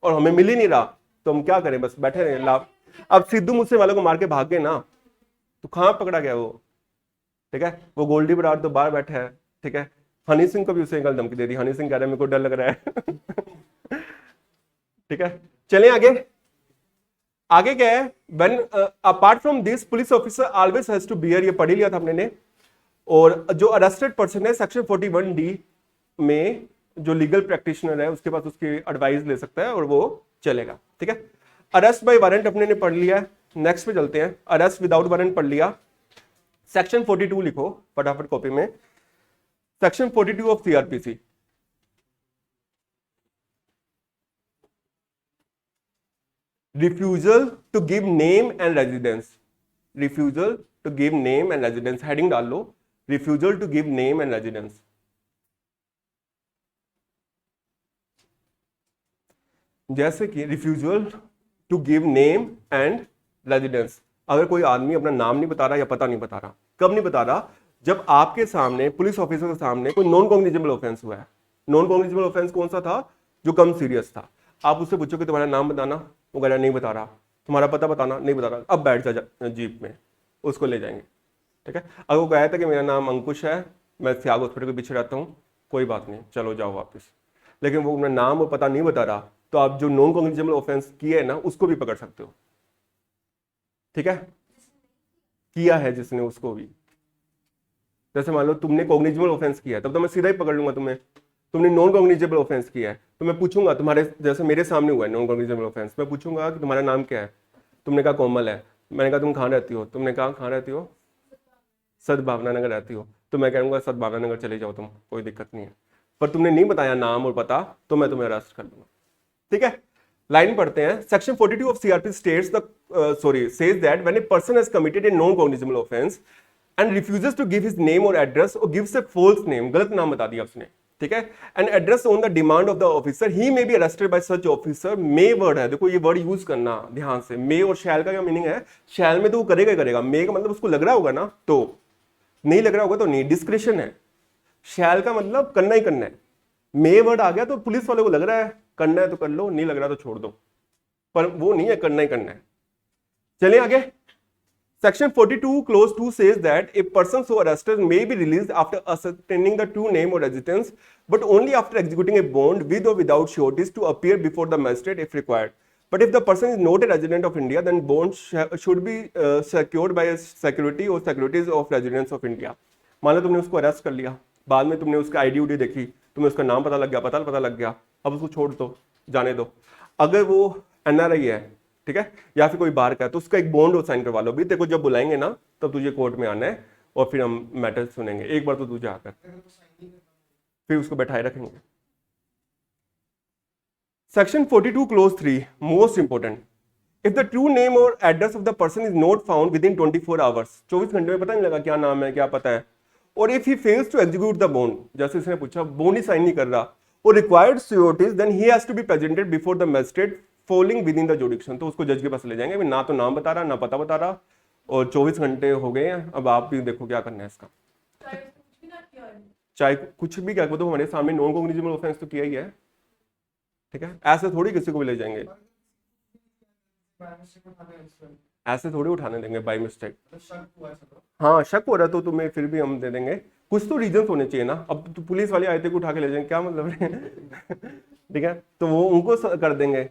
और हमें मिल ही नहीं रहा तो हम क्या करें, बस बैठे रहे लाभ। अब सिद्धू मूसे वाले को मार के भाग गए ना, तो कहाँ पकड़ा गया वो, ठीक है। वो गोल्डी बराड़ तो बाहर बैठा है, ठीक है। हनी सिंह को भी उसे कल धमकी दे दी, हनी सिंह कह रहे हैं मेरे को डर लग रहा है ठीक है, चलें आगे। आगे क्या है, when apart from this police officer always has to bear, ये पढ़ लिया था हमने ने। और जो अरेस्टेड पर्सन है सेक्शन 41D में जो लीगल प्रैक्टिशनर है, उसके पास उसकी एडवाइस ले सकता है और वो चलेगा, ठीक है। अरेस्ट बाय वारंट अपने ने पढ़ लिया है, नेक्स्ट पे चलते हैं। अरेस्ट विदाउट वारंट पढ़ लिया। सेक्शन 42 लिखो फटाफट कॉपी में, section 42 of CRPC। Refusal to give name and residence, refusal to give name and residence, heading डाल लो, refusal to give name and residence. जैसे कि refusal to give name and residence, अगर कोई आदमी अपना नाम नहीं बता रहा या पता नहीं बता रहा, कब नहीं बता रहा, जब आपके सामने पुलिस ऑफिसर के सामने कोई नॉन कॉग्निजेबल ऑफेंस हुआ है। नॉन कॉग्निजेबल ऑफेंस कौन सा था, जो कम सीरियस था। आप उससे पूछो कि तुम्हारा नाम बताना, वो कह रहा नहीं बता रहा, तुम्हारा पता बताना, नहीं बता रहा, अब बैठ जा जीप में, उसको ले जाएंगे, ठीक है। अगर वो कहता कि मेरा नाम अंकुश है, मैं सियाग हॉस्पिटल के पीछे रहता हूँ, कोई बात नहीं, चलो जाओ वापस। लेकिन वो अपना नाम और पता नहीं बता रहा, तो आप जो नॉन कॉग्निजेबल ऑफेंस किया है ना, उसको भी पकड़ सकते हो, ठीक है। किया है जिसने, उसको भी। जैसे मान लो तुमने कॉग्निजेबल ऑफेंस किया है, तब तो मैं सीधा ही पकड़ लूंगा तुम्हें। तुमने नॉन कॉग्निजेबल ऑफेंस किया है, तो मैं पूछूंगा तुम्हारे, जैसे मेरे सामने हुआ है नॉन कॉग्निजेबल ऑफेंस, मैं पूछूंगा कि तुम्हारा नाम क्या है। तुमने कहा कोमल है, मैंने कहा तुम कहाँ रहती हो, तुमने कहा कहाँ रहती हो, सद्भावना नगर रहती हो, तो मैं कहूँगा सद्भावना नगर चले जाओ तुम, कोई दिक्कत नहीं है। पर तुमने नहीं बताया नाम और पता, तो मैं तुम्हें अरेस्ट कर लूंगा, ठीक है। लाइन पढ़ते हैं। Section 42 of CRPC states says that when a person has committed a non-cognizable offense and refuses to give his name or address or gives a false name, गलत नाम बता दिया उसने, ठीक है, and address on the demand of the officer, he may be arrested by such officer। may word है, देखो ये वर्ड यूज करना ध्यान से। may और shall का क्या मीनिंग है, shall में तो वो करेगा ही करेगा, may का मतलब उसको लग रहा होगा ना, तो नहीं लग रहा होगा तो नहीं, डिस्क्रिशन है। shall का मतलब करना ही करना है, मे वर्ड आ गया तो पुलिस वाले को लग रहा है करना है तो कर लो, नहीं लग रहा तो छोड़ दो, पर वो नहीं है, करना ही करना है। चलिए आगे। Section 42 clause 2 says that a person so arrested may be released after ascertaining the true name or residence, but only after executing a bond with or without sureties to appear before the magistrate if required. But if the person is not a resident of India, then bond should be secured by a security or securities of residence of India. मान लो तुमने उसको arrest कर लिया, बाद में तुमने उसका ID उडी देखी, तुम्हें उसका नाम पता लग गया, पता लग गया, अब उसको छोड़ दो, जाने दो। अगर वो एनआरआई है, ठीक है, या फिर कोई बाहर का है, तो उसका एक बॉन्ड साइन करवा लो। भी तेरे को जब बुलाएंगे ना तब तुझे कोर्ट में आना है और फिर हम मैटर सुनेंगे। एक बार तो तुझे आकर फिर उसको बैठाए रखेंगे। Section 42 clause 3 most important, if the true name और address of the person is not found within 24 hours, 24 घंटे में पता नहीं लगा क्या नाम है क्या पता है, और if he fails to execute the bond, जैसे इसने पूछा बॉन्ड ही साइन नहीं कर रहा, और required sureties, then he has to be presented before the magistrate falling within the jurisdiction. तो उसको जज के पास ले जाएंगे, ना तो नाम बता रहा ना पता बता रहा, और 24 घंटे हो गए हैं, अब आप भी देखो क्या करना है इसका। चाहे कुछ भी क्या, तो हमारे सामने नॉन कॉग्निजेबल ऑफेंस तो किया ही है, ठीक है, ऐसे थोड़ी किसी को भी ले जाएंगे, ऐसे थोड़ी उठाने देंगे बाय मिस्टेक। हाँ शक हो रहा तो तुम्हें फिर भी हम दे देंगे, कुछ तो रीजन होने चाहिए ना। अब तो पुलिस वाले आए थे को उठा के ले जाएंगे, क्या मतलब है ठीक है, तो वो उनको कर देंगे,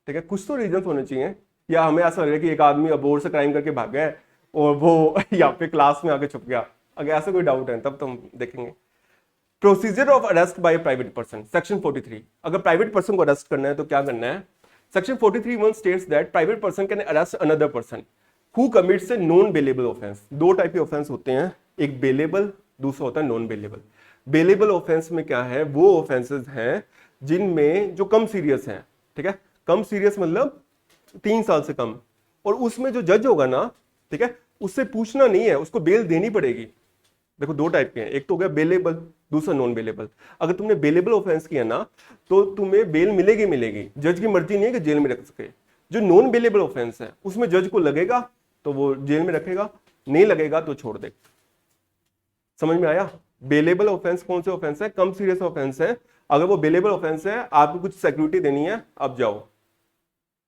ठीक है, कुछ तो रीजन होने चाहिए। या हमें ऐसा लग रहा है कि एक आदमी अबोर्ड से क्राइम करके भाग गया और वो यहाँ पे क्लास में आके छुप गया, अगर ऐसा कोई डाउट है तब तो हम देखेंगे। Procedure of arrest by private person, section 43, अगर प्राइवेट पर्सन को अरेस्ट करना है तो क्या करना है। Section 43(1) states that private person can arrest another person who commits a non bailable offence. दो टाइप के ऑफेंस होते हैं, एक बेलेबल, दूसरा होता है नॉन बेलेबल। बेलेबल ऑफेंस में क्या है, वो ऑफेंसेस हैं जिनमें जो कम सीरियस हैं, ठीक है, कम सीरियस मतलब 3 साल से कम, और उसमें जो जज होगा ना, ठीक है, उससे पूछना नहीं है, उसको बेल देनी पड़ेगी। देखो दो टाइप के हैं, एक तो हो गया बेलेबल, दूसरा नॉन बेलेबल। अगर तुमने बेलेबल ऑफेंस किया ना तो तुम्हें बेल मिलेगी, जज की मर्जी नहीं है कि जेल में रख सके। जो नॉन बेलेबल ऑफेंस है उसमें जज को लगेगा तो वो जेल में रखेगा, नहीं लगेगा तो छोड़ दे। समझ में आया। बेलेबल ऑफेंस कौन से ऑफेंस है, कम सीरियस ऑफेंस है। अगर वो बेलेबल ऑफेंस है, आपको कुछ सिक्योरिटी देनी है, अब जाओ,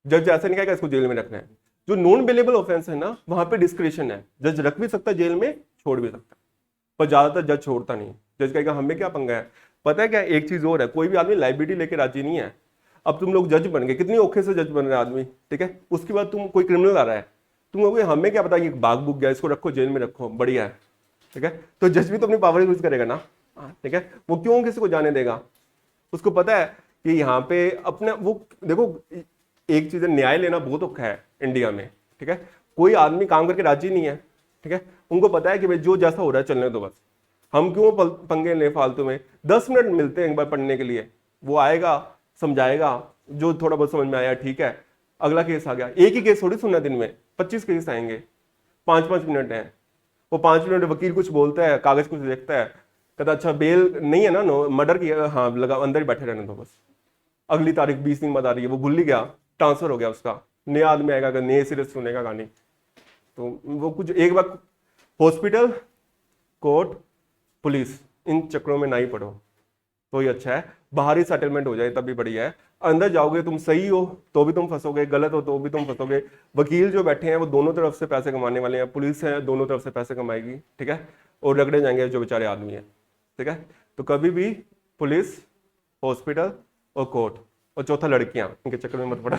जज ऐसा नहीं कहेगा इसको जेल में रखना है। जो नॉन बेलेबल ऑफेंस है ना, वहां पे डिस्क्रिप्शन है, जज रख भी सकता है जेल में, छोड़ भी सकता है, पर ज्यादातर जज छोड़ता नहीं। जज कहेगा हमें क्या पंगा है। पता है क्या, एक चीज और है, कोई भी आदमी लाइबिलिटी लेके राजी नहीं है। अब तुम लोग जज बन गए, कितनी औखे से जज बन रहे आदमी, ठीक है, उसके बाद तुम कोई क्रिमिनल आ रहा है, तुम कहोगे हमें क्या पता ये भाग बुक गया, इसको रखो जेल में रखो, बढ़िया है, ठीक है। तो जज भी तो अपनी पावर यूज करेगा ना, ठीक है, वो क्यों किसी को जाने देगा। उसको पता है कि यहाँ पे अपना वो देखो, एक चीज है, न्याय लेना बहुत औखा है इंडिया में, ठीक है, कोई आदमी काम करके राजी नहीं है, ठीक है, उनको पता है कि भाई जो जैसा हो रहा है चलने दो बस, हम क्यों पंगे ले फालतू में। 10 मिनट मिलते हैं एक बार पढ़ने के लिए, वो आएगा समझाएगा, जो थोड़ा बहुत समझ में आया ठीक है, अगला केस आ गया। एक ही केस थोड़ी सुनना दिन में, 25 केस आएंगे, 5-5 मिनट है, वो 5 मिनट वकील कुछ बोलता है, कागज कुछ देखता है, कहता अच्छा बेल नहीं है ना, नो मर्डर किया, हाँ लगा, अंदर ही बैठे रहने दो बस, अगली तारीख 20 दिन बाद आ रही है, वो भूल ही गया, ट्रांसफर हो गया उसका, नया आदमी आएगा, अगर नए सिरे सुनेगा कहानी। तो वो कुछ एक बार हॉस्पिटल, कोर्ट, पुलिस, इन चक्रों में ना ही पड़ो तो ही अच्छा है। बाहरी सेटलमेंट हो जाए तब भी बढ़िया है। अंदर जाओगे तुम सही हो तो भी तुम फंसोगे, गलत हो तो भी तुम फंसोगे। वकील जो बैठे हैं वो दोनों तरफ से पैसे कमाने वाले हैं, पुलिस है दोनों तरफ से पैसे कमाएगी, ठीक है, और रगड़े जाएंगे जो बेचारे आदमी है, ठीक है। तो कभी भी पुलिस, हॉस्पिटल और कोर्ट, और चौथा लड़कियां, इनके चक्कर में मत पड़ा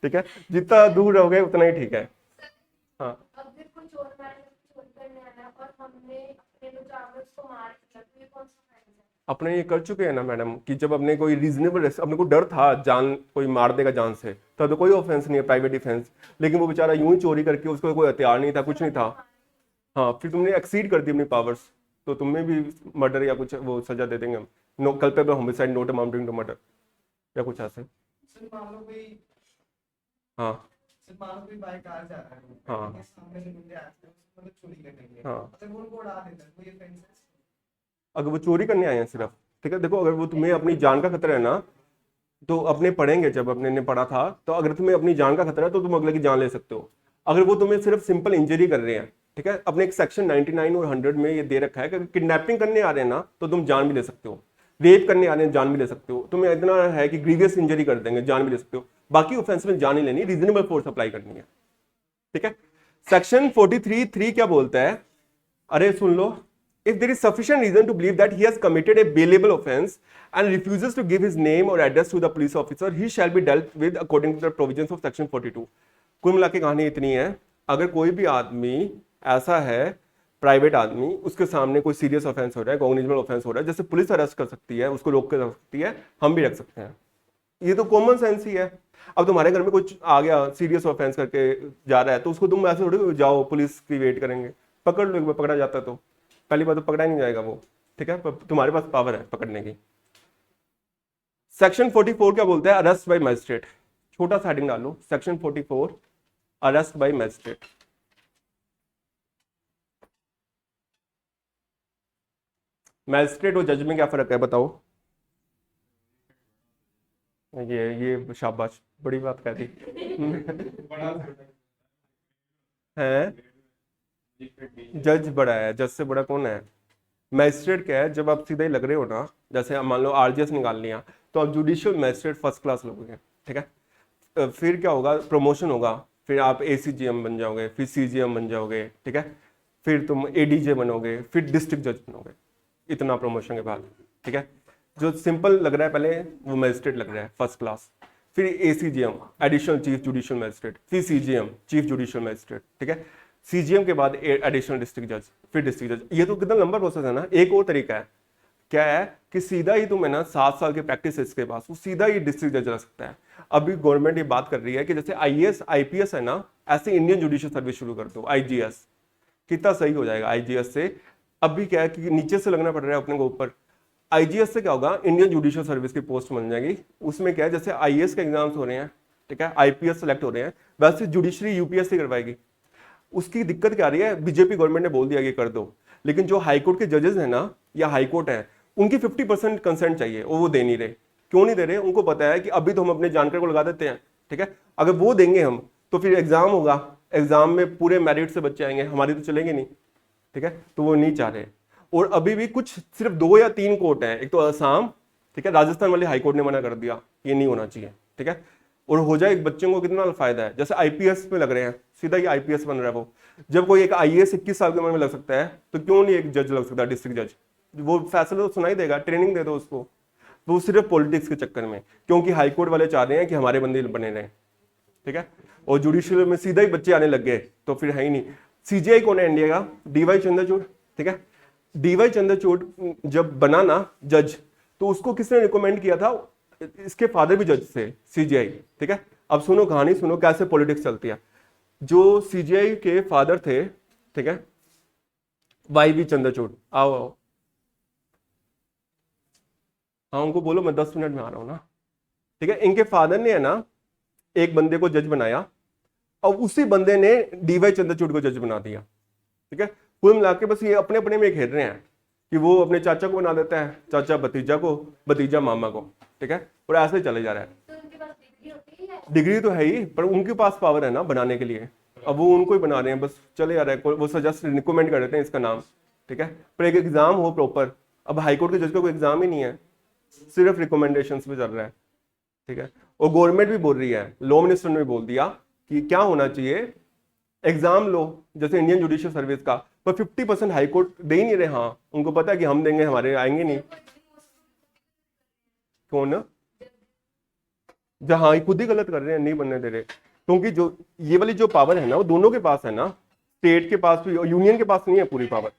ठीक है, जितना दूर रहोगे उतना ही ठीक है। हाँ अपने ये कर चुके हैं ना मैडम, कि जब अपने कोई रीजनेबल, अपने को डर था जान कोई मार देगा जान से, तब तो कोई ऑफेंस नहीं है, प्राइवेट डिफेंस, लेकिन वो बेचारा यूं ही चोरी करके, उसको कोई हथियार नहीं था, कुछ नहीं था, हाँ, फिर तुमने एक्सीड कर दी अपनी पावर्स, तो तुम्हें भी मर्डर या कुछ वो सजा दे देंगे हम, no culpable homicide not amounting to murder या कुछ ऐसे। हाँ हाँ हाँ, अगर वो चोरी करने आए हैं सिर्फ, ठीक है, देखो अगर वो तुम्हें अपनी जान का खतरा है ना, तो अपने पढ़ेंगे, जब अपने ने पढ़ा था, तो अगर तुम्हें अपनी जान का खतरा है तो तुम अगले की जान ले सकते हो। अगर वो तुम्हें सिर्फ सिंपल इंजरी कर रहे हैं, ठीक है, अपने एक सेक्शन 99 और 100 में ये दे रखा है कि किडनैपिंग करने आ रहे हैं ना तो तुम जान भी ले सकते हो। रेप करने आने जान भी ले सकते हो, तुम्हें इतना है कि ग्रीवियस इंजरी कर देंगे, जान भी ले सकते हो। बाकी ऑफेंस में जान ही लेनी, रीजनेबल फोर्स अप्लाई करनी है, ठीक है। सेक्शन 43(3) क्या बोलता है, अरे सुन लो, if there is sufficient reason to believe that he has committed a bailable offense and refuses to give his name or address to the police officer, he shall be dealt with according to the provisions of section 42। कुल मिला के कहानी इतनी है, अगर कोई भी आदमी ऐसा है, प्राइवेट आदमी, उसके सामने कोई सीरियस ऑफेंस हो रहा है, कॉग्निजेबल ऑफेंस हो रहा है, जैसे पुलिस अरेस्ट कर सकती है, उसको रोक कर रख सकती है, हम भी रख सकते हैं, ये तो कॉमन सेंस ही है। अब तुम्हारे घर में कुछ आ गया सीरियस ऑफेंस करके जा रहा है, तो उसको तुम ऐसे थोड़ी जाओ पुलिस की वेट करेंगे, पकड़ लो, पकड़ा जाता तो पहली बात तो पकड़ा ही नहीं जाएगा वो, ठीक है, तुम्हारे पास पावर है पकड़ने की। सेक्शन 44 क्या बोलता है, अरेस्ट बाय मजिस्ट्रेट। छोटा सा हेडिंग डालो, section 44 arrest by magistrate. Magistrate और जज में क्या फर्क है बताओ। ये शाबाश, बड़ी बात कह दी है, जज बड़ा है, जज से बड़ा कौन है। मैजिस्ट्रेट क्या है, जब आप सीधे ही लग रहे हो ना, जैसे मान लो आरजीएस निकाल लिया, तो आप जुडिशियल मैजिस्ट्रेट फर्स्ट क्लास लोगे, ठीक है। फिर क्या होगा, प्रमोशन होगा, फिर आप एसीजीएम बन जाओगे, फिर सीजीएम बन जाओगे, ठीक है, फिर तुम एडीजे बनोगे, फिर डिस्ट्रिक्ट जज बनोगे, इतना प्रमोशन के बाद, ठीक है। जो सिंपल लग रहा है पहले वो मैजिस्ट्रेट लग रहा है फर्स्ट क्लास, फिर ACGM additional chief judicial magistrate, फिर सीजीएम चीफ जुडिशियल मैजिस्ट्रेट, ठीक है, सीजीएम के बाद एडिशनल डिस्ट्रिक्ट जज, फिर डिस्ट्रिक्ट जज। ये तो कितना लंबा प्रोसेस है ना। एक और तरीका है, क्या है कि सीधा ही तुम्हें ना 7 साल के प्रैक्टिस इसके पास, वो सीधा ही डिस्ट्रिक्ट जज रह सकता है। अभी गवर्नमेंट ये बात कर रही है कि जैसे आईएएस आईपीएस है ना, ऐसे इंडियन जुडिशियल सर्विस शुरू कर दो, आईजीएस, कितना सही हो जाएगा आईजीएस से। अभी क्या है कि नीचे से लगना पड़ रहा है अपने को ऊपर, आईजीएस से क्या होगा, इंडियन जुडिशियल सर्विस की पोस्ट बन जाएगी। उसमें क्या है, जैसे आईएएस के एग्जाम्स हो रहे हैं, ठीक है, आईपीएस सेलेक्ट हो रहे हैं, वैसे जुडिशरी यूपीएससी करवाएगी। उसकी दिक्कत क्या आ रही है, बीजेपी गवर्नमेंट ने बोल दिया कि कर दो, लेकिन जो हाईकोर्ट के जजेस हैं ना, या हाईकोर्ट है, उनकी 50% कंसेंट चाहिए, वो दे नहीं रहे। क्यों नहीं दे रहे, उनको पता है कि अभी तो हम अपने जानकार को लगा देते हैं, ठीक है, अगर वो देंगे हम तो फिर एग्जाम होगा, एग्जाम में पूरे मेरिट से बच्चे आएंगे, हमारी तो चलेंगे नहीं, ठीक है, तो वो नहीं चाह रहे। और अभी भी कुछ सिर्फ 2 या 3 कोर्ट हैं, एक तो असम, ठीक है, राजस्थान वाले हाईकोर्ट ने मना कर दिया, ये नहीं होना चाहिए, ठीक है। और हो जाए बच्चों को कितना फायदा है, जैसे आईपीएस में लग रहे हैं, सीधा ही आईपीएस बन रहा है वो। जब कोई एक आईएएस 21 साल की उम्र में लग सकता है, तो क्यों नहीं एक जज लग सकता, डिस्ट्रिक्ट जज, वो फैसला तो सुनाई देगा, ट्रेनिंग दे दो उसको। वो सिर्फ पॉलिटिक्स के चक्कर में, क्योंकि हाईकोर्ट वाले चाह रहे हैं कि हमारे बंदे बने रहें, ठीक है, और जुडिशियल में सीधा ही बच्चे आने लग गए, तो फिर है ही नहीं। सीजीआई कौन है इंडिया का, डीवाई चंद्रचूड़, ठीक है। डीवाई चंद्रचूड़ जब बना ना जज, तो उसको किसने रिकमेंड किया था, इसके फादर भी जज थे सीजीआई, ठीक है। अब सुनो कहानी, सुनो कैसे पॉलिटिक्स चलती है। जो सीजीआई के फादर थे, ठीक है, वाईवी चंद्रचूड़, आओ आओ, हाँ उनको बोलो मैं 10 मिनट में आ रहा हूं ना, ठीक है। इनके फादर ने है ना एक बंदे को जज बनाया, और उसी बंदे ने डीवाई चंद्रचूड़ को जज बना दिया, ठीक है। कुल मिला के बस ये अपने अपने में खेल रहे हैं कि वो अपने चाचा को बना देता है, चाचा भतीजा को, भतीजा मामा को, ठीक है, और ऐसे ही चले जा रहा है। तो उनके पास डिग्री तो है ही, पर उनके पास पावर है ना बनाने के लिए, अब वो उनको ही बना रहे हैं, बस चले जा रहे हैं, वो सजेस्ट रिकमेंड कर देते हैं इसका नाम, ठीक है। पर एक एग्जाम हो प्रॉपर, अब हाईकोर्ट के जज का कोई एग्जाम ही नहीं है, सिर्फ रिकमेंडेशन पे चल रहा है, ठीक है। और गवर्नमेंट भी बोल रही है, लॉ मिनिस्टर ने भी बोल दिया कि क्या होना चाहिए, एग्जाम लो जैसे इंडियन जुडिशियल सर्विस का, पर 50% हाईकोर्ट दे ही नहीं रहे। हाँ उनको पता है कि हम देंगे, हमारे आएंगे नहीं। कौन, जहाँ खुद ही गलत कर रहे हैं, नहीं बनने दे रहे, क्योंकि जो ये वाली जो पावर है ना, वो दोनों के पास है ना, स्टेट के पास भी और यूनियन के पास नहीं है पूरी पावर।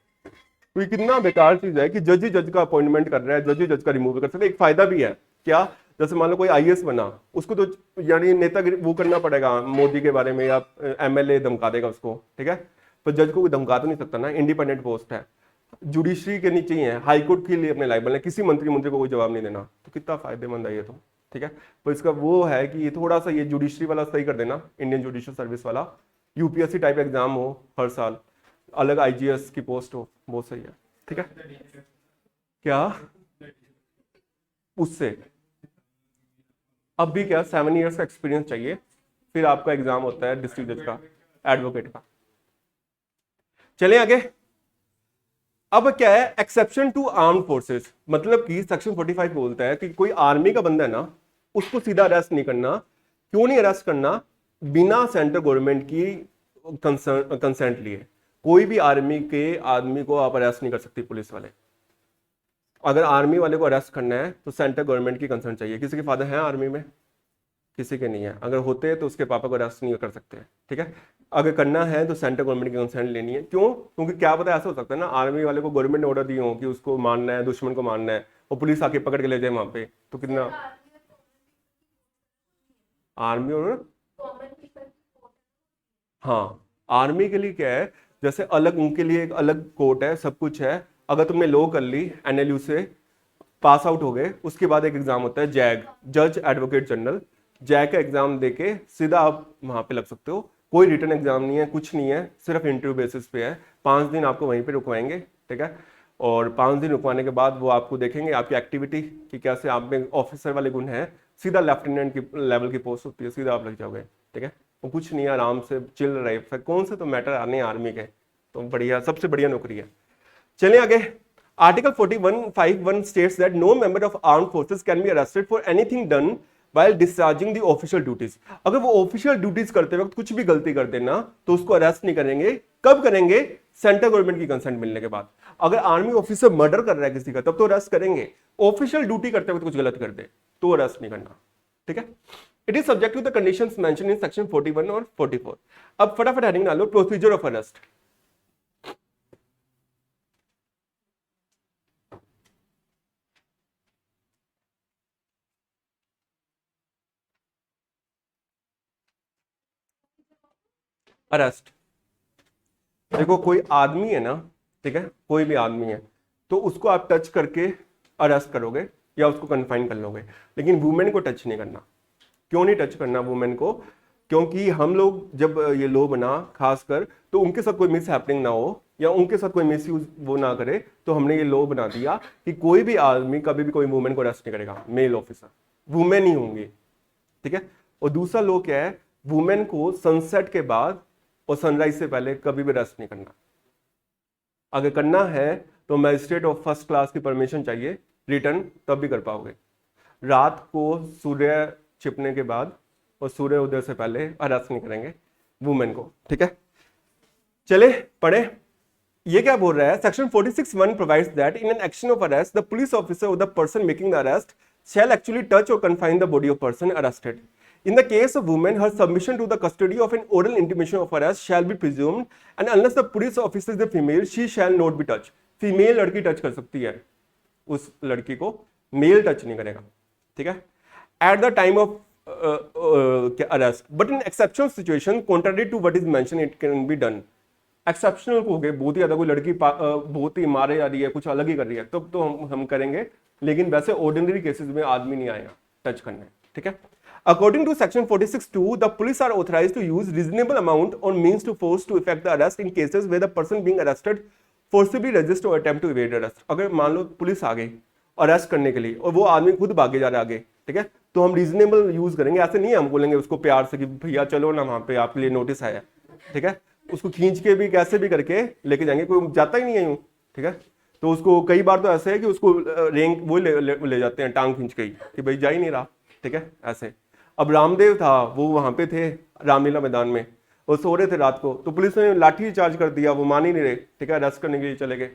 तो ये कितना बेकार चीज है कि जज ही जज का अपॉइंटमेंट कर रहा है, जज ही जज का रिमूव कर सकते हैं। एक फायदा भी है क्या, जैसे मान लो कोई आईएएस बना, उसको तो यानी नेता वो करना पड़ेगा मोदी के बारे में, या एमएलए धमका देगा उसको, ठीक है, पर जज को कोई धमका तो नहीं सकता ना, इंडिपेंडेंट पोस्ट है, जुडिशरी के नीचे ही है, हाईकोर्ट के लिए अपने लाइबल है, किसी मंत्री को कोई जवाब नहीं देना, तो कितना फायदेमंद है ये तो, ठीक है। तो इसका वो है कि ये थोड़ा सा ये जुडिशरी वाला सही कर देना, इंडियन जुडिशियल सर्विस वाला, यूपीएससी टाइप एग्जाम हो हर साल, अलग आईजीएस की पोस्ट हो, बहुत सही है, ठीक है। क्या उससे अब भी क्या 7 इयर्स का एक्सपीरियंस चाहिए, फिर आपका एग्जाम होता है डिस्ट्रिक्ट जज का, एडवोकेट का। चले आगे, अब क्या है, एक्सेप्शन टू आर्म्ड फोर्सेस, मतलब कि सेक्शन 45 बोलता है कि कोई आर्मी का बंदा है ना, उसको सीधा अरेस्ट नहीं करना। क्यों नहीं अरेस्ट करना? बिना सेंट्रल गवर्नमेंट की कंसेंट लिए कोई भी आर्मी के आदमी को आप अरेस्ट नहीं कर सकती पुलिस वाले। अगर आर्मी वाले को अरेस्ट करना है तो सेंट्रल गवर्नमेंट की कंसर्न चाहिए। किसी के फादर हैं आर्मी में? किसी के नहीं है। अगर होते हैं तो उसके पापा को अरेस्ट नहीं कर सकते, ठीक है। अगर करना है तो सेंट्रल गवर्नमेंट की कंसर्न लेनी है। क्यों? क्योंकि क्या पता ऐसा हो सकता है ना, आर्मी वाले को गवर्नमेंट ने ऑर्डर दिए हो कि उसको मारना है, दुश्मन को मारना है, और पुलिस आके पकड़ के ले जाए वहां पे, तो कितना आर्मी और हाँ, आर्मी के लिए क्या है, जैसे अलग उनके लिए एक अलग कोर्ट है, सब कुछ है। अगर तुमने लॉ कर ली, एनएलयू से पास आउट हो गए, उसके बाद एक एग्जाम होता है जैग, जज एडवोकेट जनरल। जैग का एग्जाम देके सीधा आप वहां पे लग सकते हो। कोई रिटर्न एग्जाम नहीं है, कुछ नहीं है, सिर्फ इंटरव्यू बेसिस पे है। 5 दिन आपको वहीं पे रुकवाएंगे, ठीक है। और 5 दिन रुकवाने के बाद वो आपको देखेंगे आपकी एक्टिविटी कि कैसे आप में ऑफिसर वाले गुण हैं। सीधा लेफ्टिनेंट की लेवल की पोस्ट होती है, सीधा आप लग जाओगे, ठीक है। वो कुछ नहीं है, आराम से चिल रहे। फिर कौन से तो मैटर आने आर्मी के, तो बढ़िया, सबसे बढ़िया नौकरी है। चलिए आगे। Article 41(5)(1) states that no member of armed forces can be arrested for anything done while discharging the official duties। अगर वो ऑफिशियल ड्यूटीज करते वक्त कुछ भी गलती कर देना तो उसको अरेस्ट नहीं करेंगे। कब करेंगे? सेंट्रल गवर्नमेंट की कंसेंट मिलने के बाद। अगर आर्मी ऑफिसर मर्डर कर रहा है किसी का, तब तो अरेस्ट करेंगे। ऑफिशियल ड्यूटी करते वक्त कुछ गलत कर दे तो अरेस्ट नहीं करना, ठीक है। It is subject to the conditions mention in section 41 और 44। अब फटाफट हेडिंग डालो, प्रोसीजर ऑफ अरेस्ट। अरेस्ट, देखो कोई आदमी है ना, ठीक है, कोई भी आदमी है तो उसको आप टच करके अरेस्ट करोगे या उसको कन्फाइन कर लोगे, लेकिन वुमेन को टच नहीं करना। क्यों नहीं टच करना वुमेन को? क्योंकि हम लोग जब ये लॉ बना खासकर, तो उनके साथ कोई मिस हैपनिंग ना हो या उनके साथ कोई मिस यूज वो ना करे, तो हमने ये लॉ बना दिया कि कोई भी आदमी कभी भी कोई वुमेन को अरेस्ट नहीं करेगा। मेल ऑफिसर वुमेन ही होंगी, ठीक है। और दूसरा लॉ क्या है, वुमेन को सनसेट के बाद और सनराइज से पहले कभी भी अरेस्ट नहीं करना। अगर करना है तो मैजिस्ट्रेट ऑफ फर्स्ट क्लास की परमिशन चाहिए, रिटर्न तब भी कर पाओगे। रात को सूर्य छिपने के बाद और सूर्य उदय से पहले अरेस्ट नहीं करेंगे वुमेन को, ठीक है। चले पढ़े, ये क्या बोल रहा है? Section 46(1) provides that in an action of arrest the police officer or the person making the arrest shall actually touch or confine the body of person arrested. In the case of women, her submission to the custody of an oral intimation of arrest shall be presumed, and unless the police officer is a female, she shall not be touched. Female लड़की touch कर सकती है उस लड़की को, mail touch नहीं करेगा, ठीक है। At the time of arrest, but in exceptional situation contrary to what is mention it can be done. Exceptional हो गए, बहुत ही ज्यादा कोई लड़की बहुत ही मारे जा रही है, कुछ अलग ही कर रही है, तब तो हम करेंगे, लेकिन वैसे ऑर्डिनरी केसेस में आदमी नहीं आएगा टच करने, ठीक है। According to section 46(2), the police are authorised to use reasonable amount or means to force to effect the arrest in cases where the person being arrested forcibly resist or attempt to evade arrest. अगर मान लो police आ गई arrest करने के लिए और वो आदमी खुद भागे जा रहा है आगे, ठीक है, तो हम रीजनेबल यूज करेंगे। ऐसे नहीं हम बोलेंगे उसको प्यार से कि भैया चलो ना वहां पे आपके लिए नोटिस आया, ठीक है। उसको खींच के भी कैसे भी करके लेके जाएंगे, कोई जाता ही नहीं है यूं, ठीक है। तो उसको कई बार तो ऐसे है कि उसको रेंग वो ले जाते हैं टांग खींच के ही कि भाई जा ही नहीं रहा, ठीक है, ऐसे। अब रामदेव था, वो वहां पे थे रामलीला मैदान में और सो रहे थे रात को, तो पुलिस ने लाठी चार्ज कर दिया, वो मान ही नहीं रहे, ठीक है, अरेस्ट करने के लिए चले गए।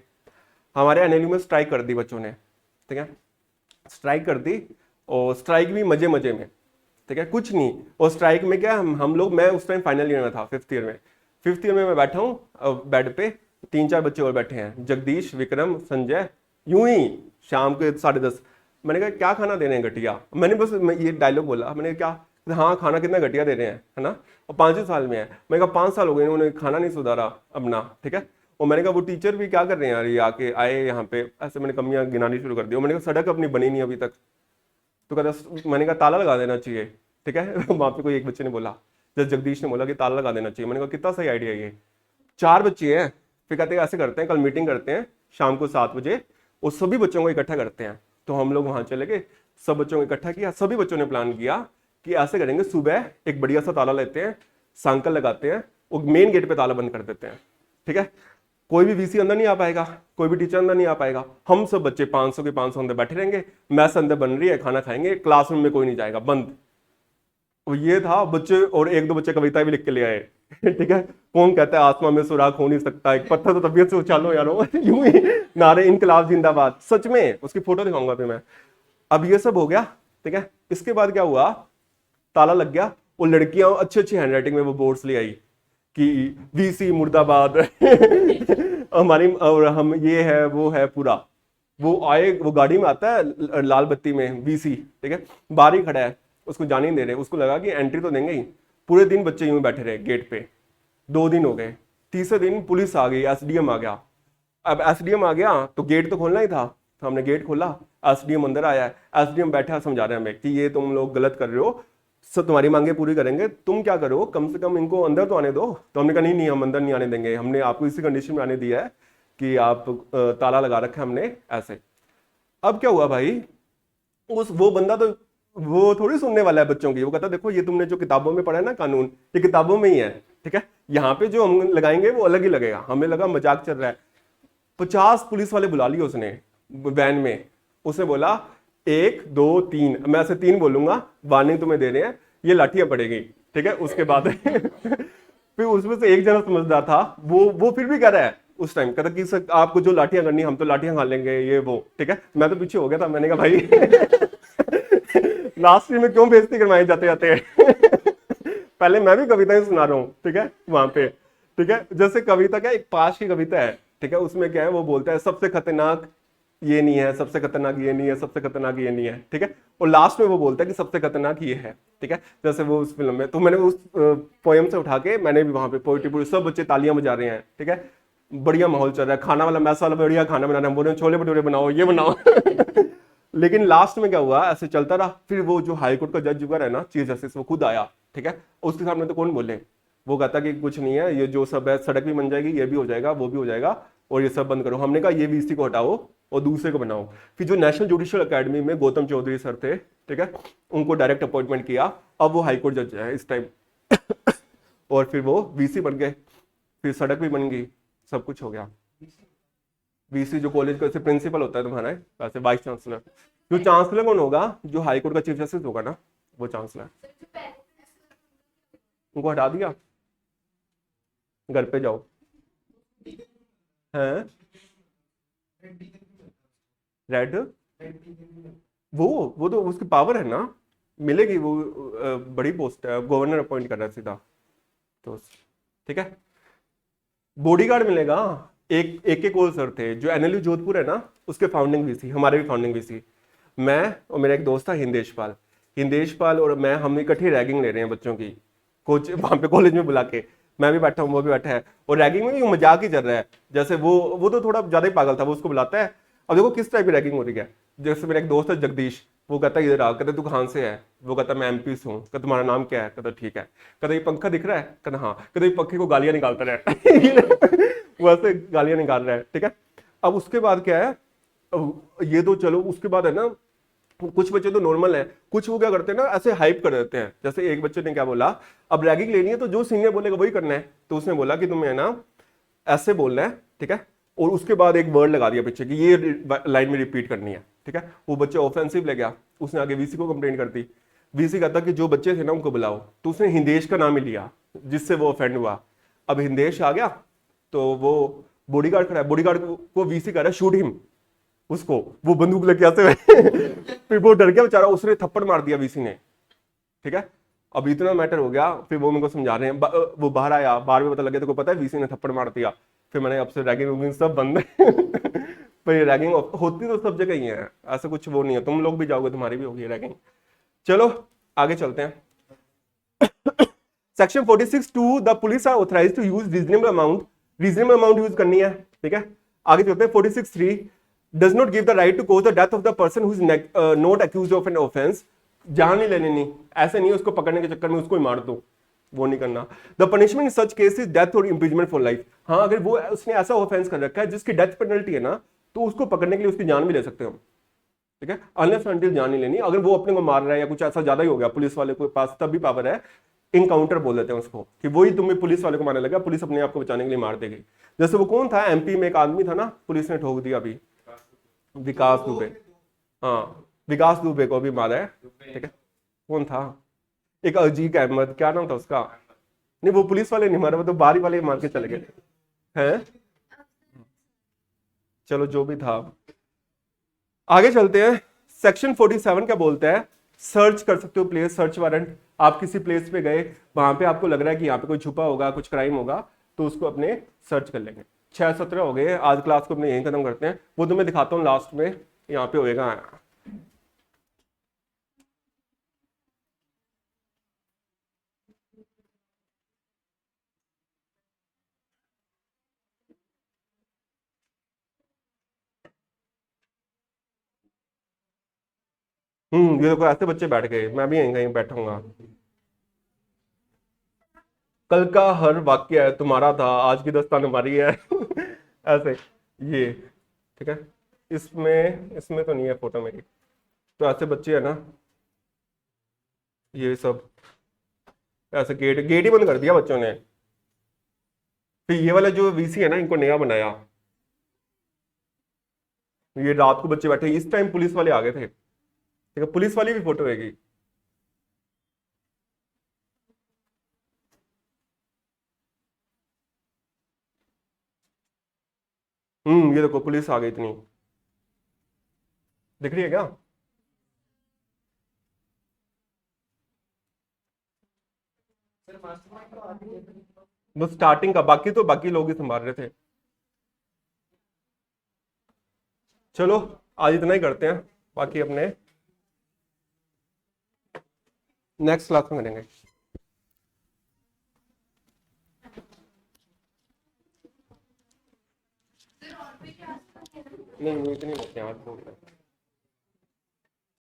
हमारे एनएलयू में स्ट्राइक कर दी बच्चों ने, ठीक है, स्ट्राइक कर दी, और स्ट्राइक भी मजे मजे में, ठीक है, कुछ नहीं। और स्ट्राइक में क्या हम लोग, मैं उस टाइम फाइनल ईयर में था, 5th ईयर में, 5th ईयर में मैं बैठा हूँ बेड पे, 3-4 बच्चे और बैठे हैं, जगदीश, विक्रम, संजय, यूं ही शाम के 10:30। मैंने कहा क्या खाना दे रहे हैं घटिया? मैंने बस ये डायलॉग बोला, मैंने क्या, हाँ खाना कितना घटिया दे रहे हैं, है ना। और 5 साल में है, मैंने कहा 5 साल हो गए इन्होंने खाना नहीं सुधारा अपना, ठीक है। और मैंने कहा वो टीचर भी क्या कर रहे हैं यार, ये आके आए यहाँ पे, ऐसे मैंने कमियां गिनानी शुरू कर दी। मैंने कहा सड़क अपनी बनी नहीं अभी तक, तो कहता, मैंने कहा ताला लगा देना चाहिए, ठीक है। वहां पे कोई एक बच्चे ने बोला, जब जगदीश ने बोला कि ताला लगा देना चाहिए, मैंने कहा कितना सही आइडिया ये। 4 बच्चे हैं, फिर कहते हैं ऐसे करते हैं, कल मीटिंग करते हैं शाम को 7 बजे और सभी बच्चों को इकट्ठा करते हैं। तो हम लोग वहां चले गए, सब बच्चों को इकट्ठा किया, सभी बच्चों ने प्लान किया कि ऐसे करेंगे, सुबह एक बढ़िया सा ताला लेते हैं, सांकल लगाते हैं और मेन गेट पे ताला बंद कर देते हैं, ठीक है। कोई भी वीसी अंदर नहीं आ पाएगा, कोई भी टीचर अंदर नहीं आ पाएगा। हम सब बच्चे 500 के 500 अंदर बैठे रहेंगे, मैथ्स अंदर बन रही है, खाना खाएंगे, क्लासरूम में कोई नहीं जाएगा, बंद। वो ये था बच्चे, और एक दो बच्चे कविता भी लिख के ले आए। ठीक है, कौन कहता है आसमान में सुराख हो नहीं सकता, एक पत्थर तो तबीयत से उछालो यारो। यूं ही नारे इनकलाब जिंदाबाद, सच में उसकी फोटो दिखाऊंगा फिर मैं। अब ये सब हो गया, ठीक है। इसके बाद क्या हुआ, ताला लग गया। वो लड़कियां अच्छी अच्छी हैंडराइटिंग में वो बोर्ड्स ले आई कि वीसी मुर्दाबाद हमारी, और हम ये है वो है पूरा। वो आए, वो गाड़ी में आता है लाल बत्ती में वीसी, ठीक है, बाहर ही खड़ा है, उसको जाने नहीं दे रहे। उसको लगा कि एंट्री तो देंगे ही। पूरे दिन बच्चे यूं बैठे रहे गेट पे। 2 दिन हो गए, तीसरे दिन पुलिस आ गई, एसडीएम आ गया। अब एसडीएम आ गया तो गेट तो खोलना ही था, तो हमने गेट खोला, एसडीएम अंदर आया है। एसडीएम बैठा समझा रहे हैं हमें कि ये तुम लोग गलत कर रहे हो, सब तुम्हारी मांगे पूरी करेंगे, तुम क्या करो कम से कम इनको अंदर तो आने दो। तो हमने कहा नहीं नहीं, हम अंदर नहीं आने देंगे, हमने आपको इसी कंडीशन में आने दिया है कि आप ताला लगा रखा है हमने, ऐसे। अब क्या हुआ भाई, वो बंदा तो वो थोड़ी सुनने वाला है बच्चों की। वो कहता देखो ये तुमने जो किताबों में पढ़ा है ना कानून, ये किताबों में ही है, ठीक है, यहाँ पे जो हम लगाएंगे वो अलग ही लगेगा। हमें लगा मजाक चल रहा है। 50 पुलिस वाले बुला लिए उसने वैन में। उसने बोला 1 2 3, मैं ऐसे 3 बोलूंगा, वार्निंग तुम्हें दे रहे हैं, ये लाठियां पड़ेगी, ठीक है। उसके बाद फिर उसमें से एक जना समझदार था, वो फिर भी कह रहा है उस टाइम, कहता कि सर आपको जो लाठियां करनी हम तो लाठियां खा लेंगे, ये वो, ठीक है। मैं तो पीछे हो गया था, मैंने कहा भाई लास्ट में क्यों बेइज्जती करवाई जाते जाते पहले मैं भी कविताएं सुना रहा हूँ, ठीक है, वहां पे, ठीक है। जैसे कविता क्या, एक पाश की कविता है, ठीक है, उसमें क्या है, वो बोलता है सबसे खतरनाक ये नहीं है, सबसे खतरनाक ये नहीं है, सबसे खतरनाक ये नहीं है, ठीक है। और लास्ट में वो बोलता है कि सबसे खतरनाक ये है, ठीक है। जैसे वो उस फिल्म में, तो मैंने उस पोएम से उठा के मैंने भी वहां पे पोइट्री पूरी, सब बच्चे तालियां बजा रहे हैं, ठीक है, बढ़िया माहौल चल रहा है, खाना वाला मैस वाला बढ़िया खाना बना रहे हैं, बोल रहे हैं छोले भटूरे बनाओ, ये बनाओ लेकिन लास्ट में क्या हुआ, ऐसे चलता रहा। फिर वो जो हाईकोर्ट का जज जुगर है ना, चीफ जस्टिस, वो खुद आया, ठीक है। उसके सामने तो कौन बोले, वो कहता कि कुछ नहीं है, ये जो सब है, सड़क भी बन जाएगी, ये भी हो जाएगा, वो भी हो जाएगा, और ये सब बंद करो। हमने कहा ये वीसी को हटाओ और दूसरे को बनाओ। फिर जो नेशनल जुडिशियल अकेडमी में गौतम चौधरी सर थे, ठीक है, उनको डायरेक्ट अपॉइंटमेंट किया। अब वो हाईकोर्ट जज है इस टाइम और फिर वो वीसी बन गए, फिर सड़क भी बन गई, सब कुछ हो गया। वीसी जो कॉलेज का प्रिंसिपल होता है तुम्हारा, वैसे वाइस चांसलर। जो चांसलर कौन होगा, जो हाईकोर्ट का चीफ जस्टिस होगा ना, वो चांसलर। उनको हटा दिया, घर पे जाओ। हैं रेड, वो तो उसकी पावर है ना, मिलेगी वो, बड़ी पोस्ट है, गवर्नर अपॉइंट कर रहा है सीधा, तो ठीक है। बॉडीगार्ड मिलेगा। एक कोल सर थे जो एनएलयू जोधपुर है ना, उसके फाउंडिंग वीसी, हमारे भी फाउंडिंग वीसी, मैं और मेरा एक दोस्त था हिंदेश पाल और मैं, हम इकट्ठे रैगिंग ले रहे हैं बच्चों की, कोच वहां पे कॉलेज में बुला के। मैं भी बैठा हूँ, वो भी बैठा है, और रैगिंग में भी मजाक ही चल रहा है। जैसे वो तो थोड़ा ज्यादा ही पागल था, वो उसको बुलाता है। अब देखो किस टाइप की रैगिंग हो रही है। जैसे मेरा एक दोस्त है जगदीश, वो कहता है इधर आ, कहता तू कहाँ से है, वो कहता मैं एमपी से हूँ, कहता तुम्हारा नाम क्या है, कहता ठीक है, कहता ये पंखा दिख रहा है, कहता हाँ, कहता ये पंखे को गालियां निकालता रहे वो ऐसे गालियां निकाल रहा है, ठीक है। अब उसके बाद क्या है, ये तो चलो, उसके बाद है ना, कुछ बच्चे तो नॉर्मल है, कुछ वो क्या करते हैं ना, ऐसे हाइप कर देते हैं। जैसे एक बच्चे ने क्या बोला, अब रैगिंग लेनी है तो जो सीनियर बोलेगा वही करना है, तो उसने बोला कि तुम्हें ना ऐसे बोलना है, ठीक है, और उसके बाद एक वर्ड लगा दिया पीछे कि ये लाइन में रिपीट करनी है, ठीक है। वो बच्चे ऑफेंसिव ले गया, उसने आगे वीसी को कंप्लेंट कर दी। वीसी कहता कि जो बच्चे थे ना उनको बुलाओ, तो उसने हिंदेश का नाम ही लिया, जिससे वो ऑफेंड हुआ। अब हिंदेश आ गया तो वो बॉडीगार्ड खड़ा है, बॉडीगार्ड को वीसी कह रहा है शूट हिम, उसको, वो बंदूक लेके आते हुए फिर वो डर गया बेचारा, उसने थप्पड़ मार दिया वीसी ने, ठीक है। अब इतना मैटर हो गया, फिर वो मेरे को समझा रहे हैं, वो बाहर आया, बाहर में पता लगे तो को पता है वीसी ने थप्पड़ मार दिया। फिर मैंने अब से रैगिंग वैगिंग सब बंद है पर ये रैगिंग होती तो सब जगह ही है, ऐसा कुछ वो नहीं है, तुम लोग भी जाओगे तुम्हारी भी होगी रैगिंग। चलो आगे चलते हैं। Section 46(2) the police are authorised to use reasonable amount use करनी है, ठीक है। आगे चलते हैं। 46(3) does not give the right to cause the death of the person who is not accused of an offense। जान नहीं लेनी, नहीं ऐसे नहीं उसको पकड़ने के चक्कर में उसको ही मार दो, वो नहीं करना। The punishment in such case is death और इम्प्रिजमेंट फॉर लाइफ। हाँ, अगर वो उसने ऐसा ऑफेंस कर रखा है जिसकी डेथ पेनल्टी है ना, तो उसको पकड़ने के लिए उसकी जान भी ले सकते हो हम, ठीक है। अनलेस अनटिल जान नहीं लेनी। अगर वो अपने को मार रहा है या कुछ ऐसा ज्यादा ही हो गया, पुलिस वाले के पास तब भी पावर है इनकाउंटर बोल देते हैं उसको, कि वही तुम्हें पुलिस वाले को मारने लगा, पुलिस अपने आप को बचाने के लिए मार देगी। जैसे वो कौन था, एमपी में एक आदमी था ना, पुलिस ने ठोक दिया अभी, विकास दुबे। हाँ, विकास दुबे को भी मारा है, ठीक है। कौन था, एक अजीक अहमद, क्या नाम था उसका, नहीं वो पुलिस वाले नहीं मारे, वो तो बारी वाले मार के चले गए हैं। चलो जो भी था, आगे चलते हैं। सेक्शन 47 क्या बोलता है, सर्च कर सकते हो प्लेस, सर्च वारंट। आप किसी प्लेस पे गए, वहां पे आपको लग रहा है कि यहाँ पे कोई छुपा होगा, कुछ क्राइम होगा, तो उसको अपने सर्च कर लेंगे। 6-17 हो गए, आज क्लास को अपने यहीं खत्म करते हैं। वो तो मैं दिखाता हूँ लास्ट में, यहाँ पे होएगा। ये देखो ऐसे बच्चे बैठ गए, मैं भी यहीं कहीं बैठूंगा। कल का हर वाक्य है तुम्हारा था, आज की दास्तान हमारी है। ऐसे, ये ठीक है। इसमें इसमें तो नहीं है फोटो मेरी, तो ऐसे बच्चे है ना, ये सब ऐसे गेट गेट ही बंद कर दिया बच्चों ने। फिर ये वाला जो वीसी है ना, इनको नया बनाया। ये रात को बच्चे बैठे, इस टाइम पुलिस वाले आ गए थे, ठीक है, पुलिस वाली भी फोटो रहेगी। ये देखो पुलिस आ गई इतनी, दिख रही है क्या। बस स्टार्टिंग का, बाकी तो बाकी लोग ही संभाल रहे थे। चलो आज इतना ही करते हैं, बाकी अपने नेक्स्ट क्लास में करेंगे। नहीं नहीं, इतनी नहीं, आज